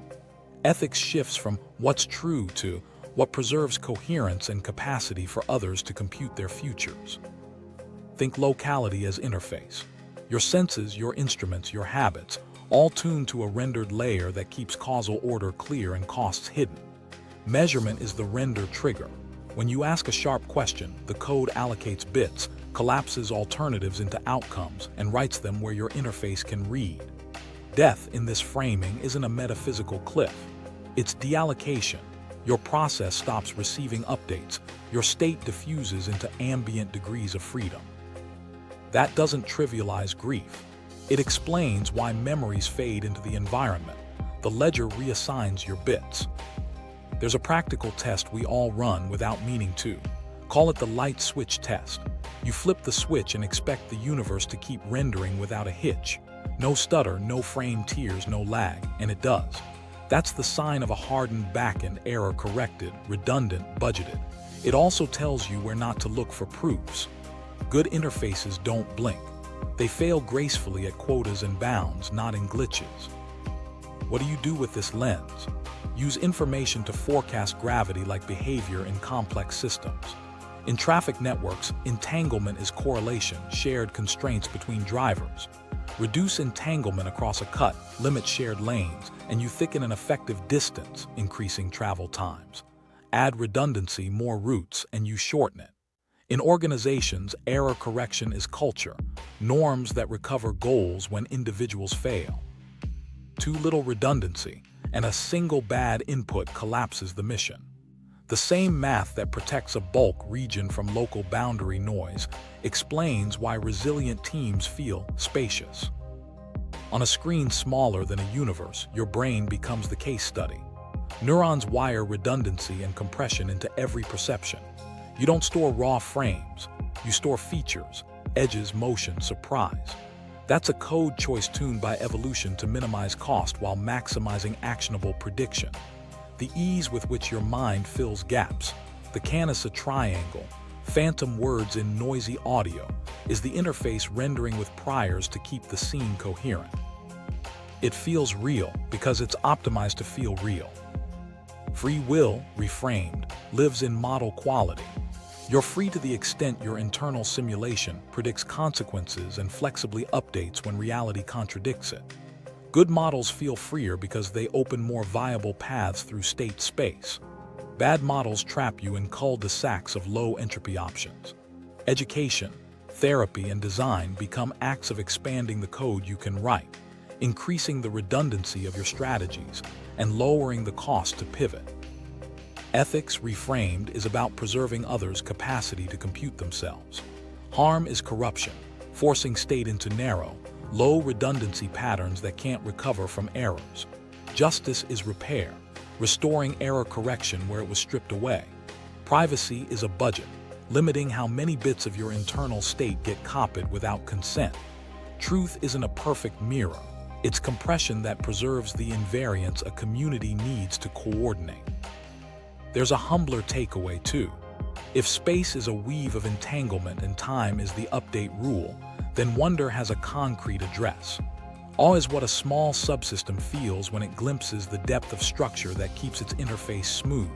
Ethics shifts from what's true to what preserves coherence and capacity for others to compute their futures. Think locality as interface. Your senses, your instruments, your habits, all tuned to a rendered layer that keeps causal order clear and costs hidden. Measurement is the render trigger. When you ask a sharp question, the code allocates bits, collapses alternatives into outcomes, and writes them where your interface can read. Death in this framing isn't a metaphysical cliff. It's deallocation. Your process stops receiving updates. Your state diffuses into ambient degrees of freedom. That doesn't trivialize grief. It explains why memories fade into the environment. The ledger reassigns your bits. There's a practical test we all run without meaning to. Call it the light switch test. You flip the switch and expect the universe to keep rendering without a hitch. No stutter, no frame tears, no lag, and it does. That's the sign of a hardened backend, error-corrected, redundant, budgeted. It also tells you where not to look for proofs. Good interfaces don't blink. They fail gracefully at quotas and bounds, not in glitches. What do you do with this lens? Use information to forecast gravity like behavior in complex systems. In traffic networks, entanglement is correlation, shared constraints between drivers. Reduce entanglement across a cut, limit shared lanes, and you thicken an effective distance, increasing travel times. Add redundancy, more routes, and you shorten it. In organizations, error correction is culture, norms that recover goals when individuals fail. Too little redundancy, and a single bad input collapses the mission. The same math that protects a bulk region from local boundary noise explains why resilient teams feel spacious. On a screen smaller than a universe, your brain becomes the case study. Neurons wire redundancy and compression into every perception. You don't store raw frames. You store features, edges, motion, surprise. That's a code choice tuned by evolution to minimize cost while maximizing actionable prediction. The ease with which your mind fills gaps, the Canessa triangle, phantom words in noisy audio, is the interface rendering with priors to keep the scene coherent. It feels real because it's optimized to feel real. Free will, reframed, lives in model quality. You're free to the extent your internal simulation predicts consequences and flexibly updates when reality contradicts it. Good models feel freer because they open more viable paths through state space. Bad models trap you in cul-de-sacs of low entropy options. Education, therapy, and design become acts of expanding the code you can write, increasing the redundancy of your strategies, and lowering the cost to pivot. Ethics reframed is about preserving others' capacity to compute themselves. Harm is corruption, forcing state into narrow, low redundancy patterns that can't recover from errors. Justice is repair, restoring error correction where it was stripped away. Privacy is a budget, limiting how many bits of your internal state get copied without consent. Truth isn't a perfect mirror. It's compression that preserves the invariance a community needs to coordinate. There's a humbler takeaway too. If space is a weave of entanglement and time is the update rule, then wonder has a concrete address. Awe is what a small subsystem feels when it glimpses the depth of structure that keeps its interface smooth,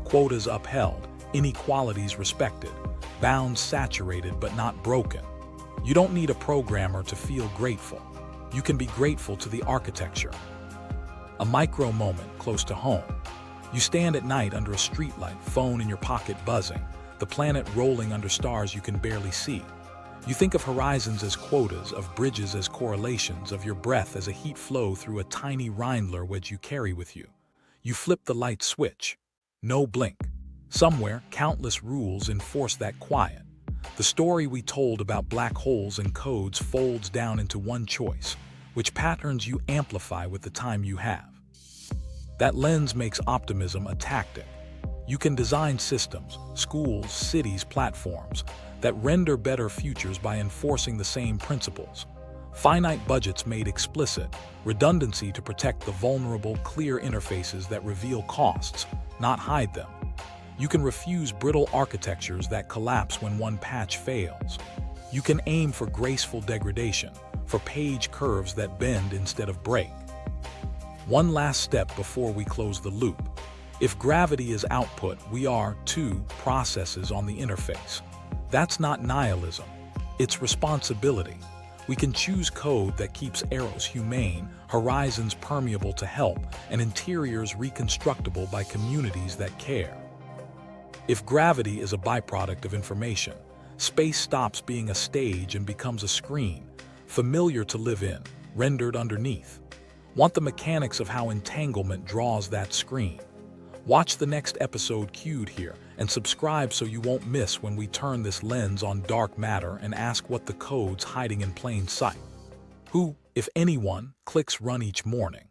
quotas upheld, inequalities respected, bounds saturated but not broken. You don't need a programmer to feel grateful. You can be grateful to the architecture. A micro moment close to home. You stand at night under a streetlight, phone in your pocket buzzing, the planet rolling under stars you can barely see. You think of horizons as quotas, of bridges as correlations, of your breath as a heat flow through a tiny Reindler wedge you carry with you. You flip the light switch. No blink. Somewhere, countless rules enforce that quiet. The story we told about black holes and codes folds down into one choice, which patterns you amplify with the time you have. That lens makes optimism a tactic. You can design systems, schools, cities, platforms that render better futures by enforcing the same principles. Finite budgets made explicit, redundancy to protect the vulnerable, clear interfaces that reveal costs, not hide them. You can refuse brittle architectures that collapse when one patch fails. You can aim for graceful degradation, for page curves that bend instead of break. One last step before we close the loop. If gravity is output, we are, too, processes on the interface. That's not nihilism. It's responsibility. We can choose code that keeps arrows humane, horizons permeable to help, and interiors reconstructible by communities that care. If gravity is a byproduct of information, space stops being a stage and becomes a screen, familiar to live in, rendered underneath. Want the mechanics of how entanglement draws that screen? Watch the next episode cued here and subscribe so you won't miss when we turn this lens on dark matter and ask what the code's hiding in plain sight. Who, if anyone, clicks run each morning?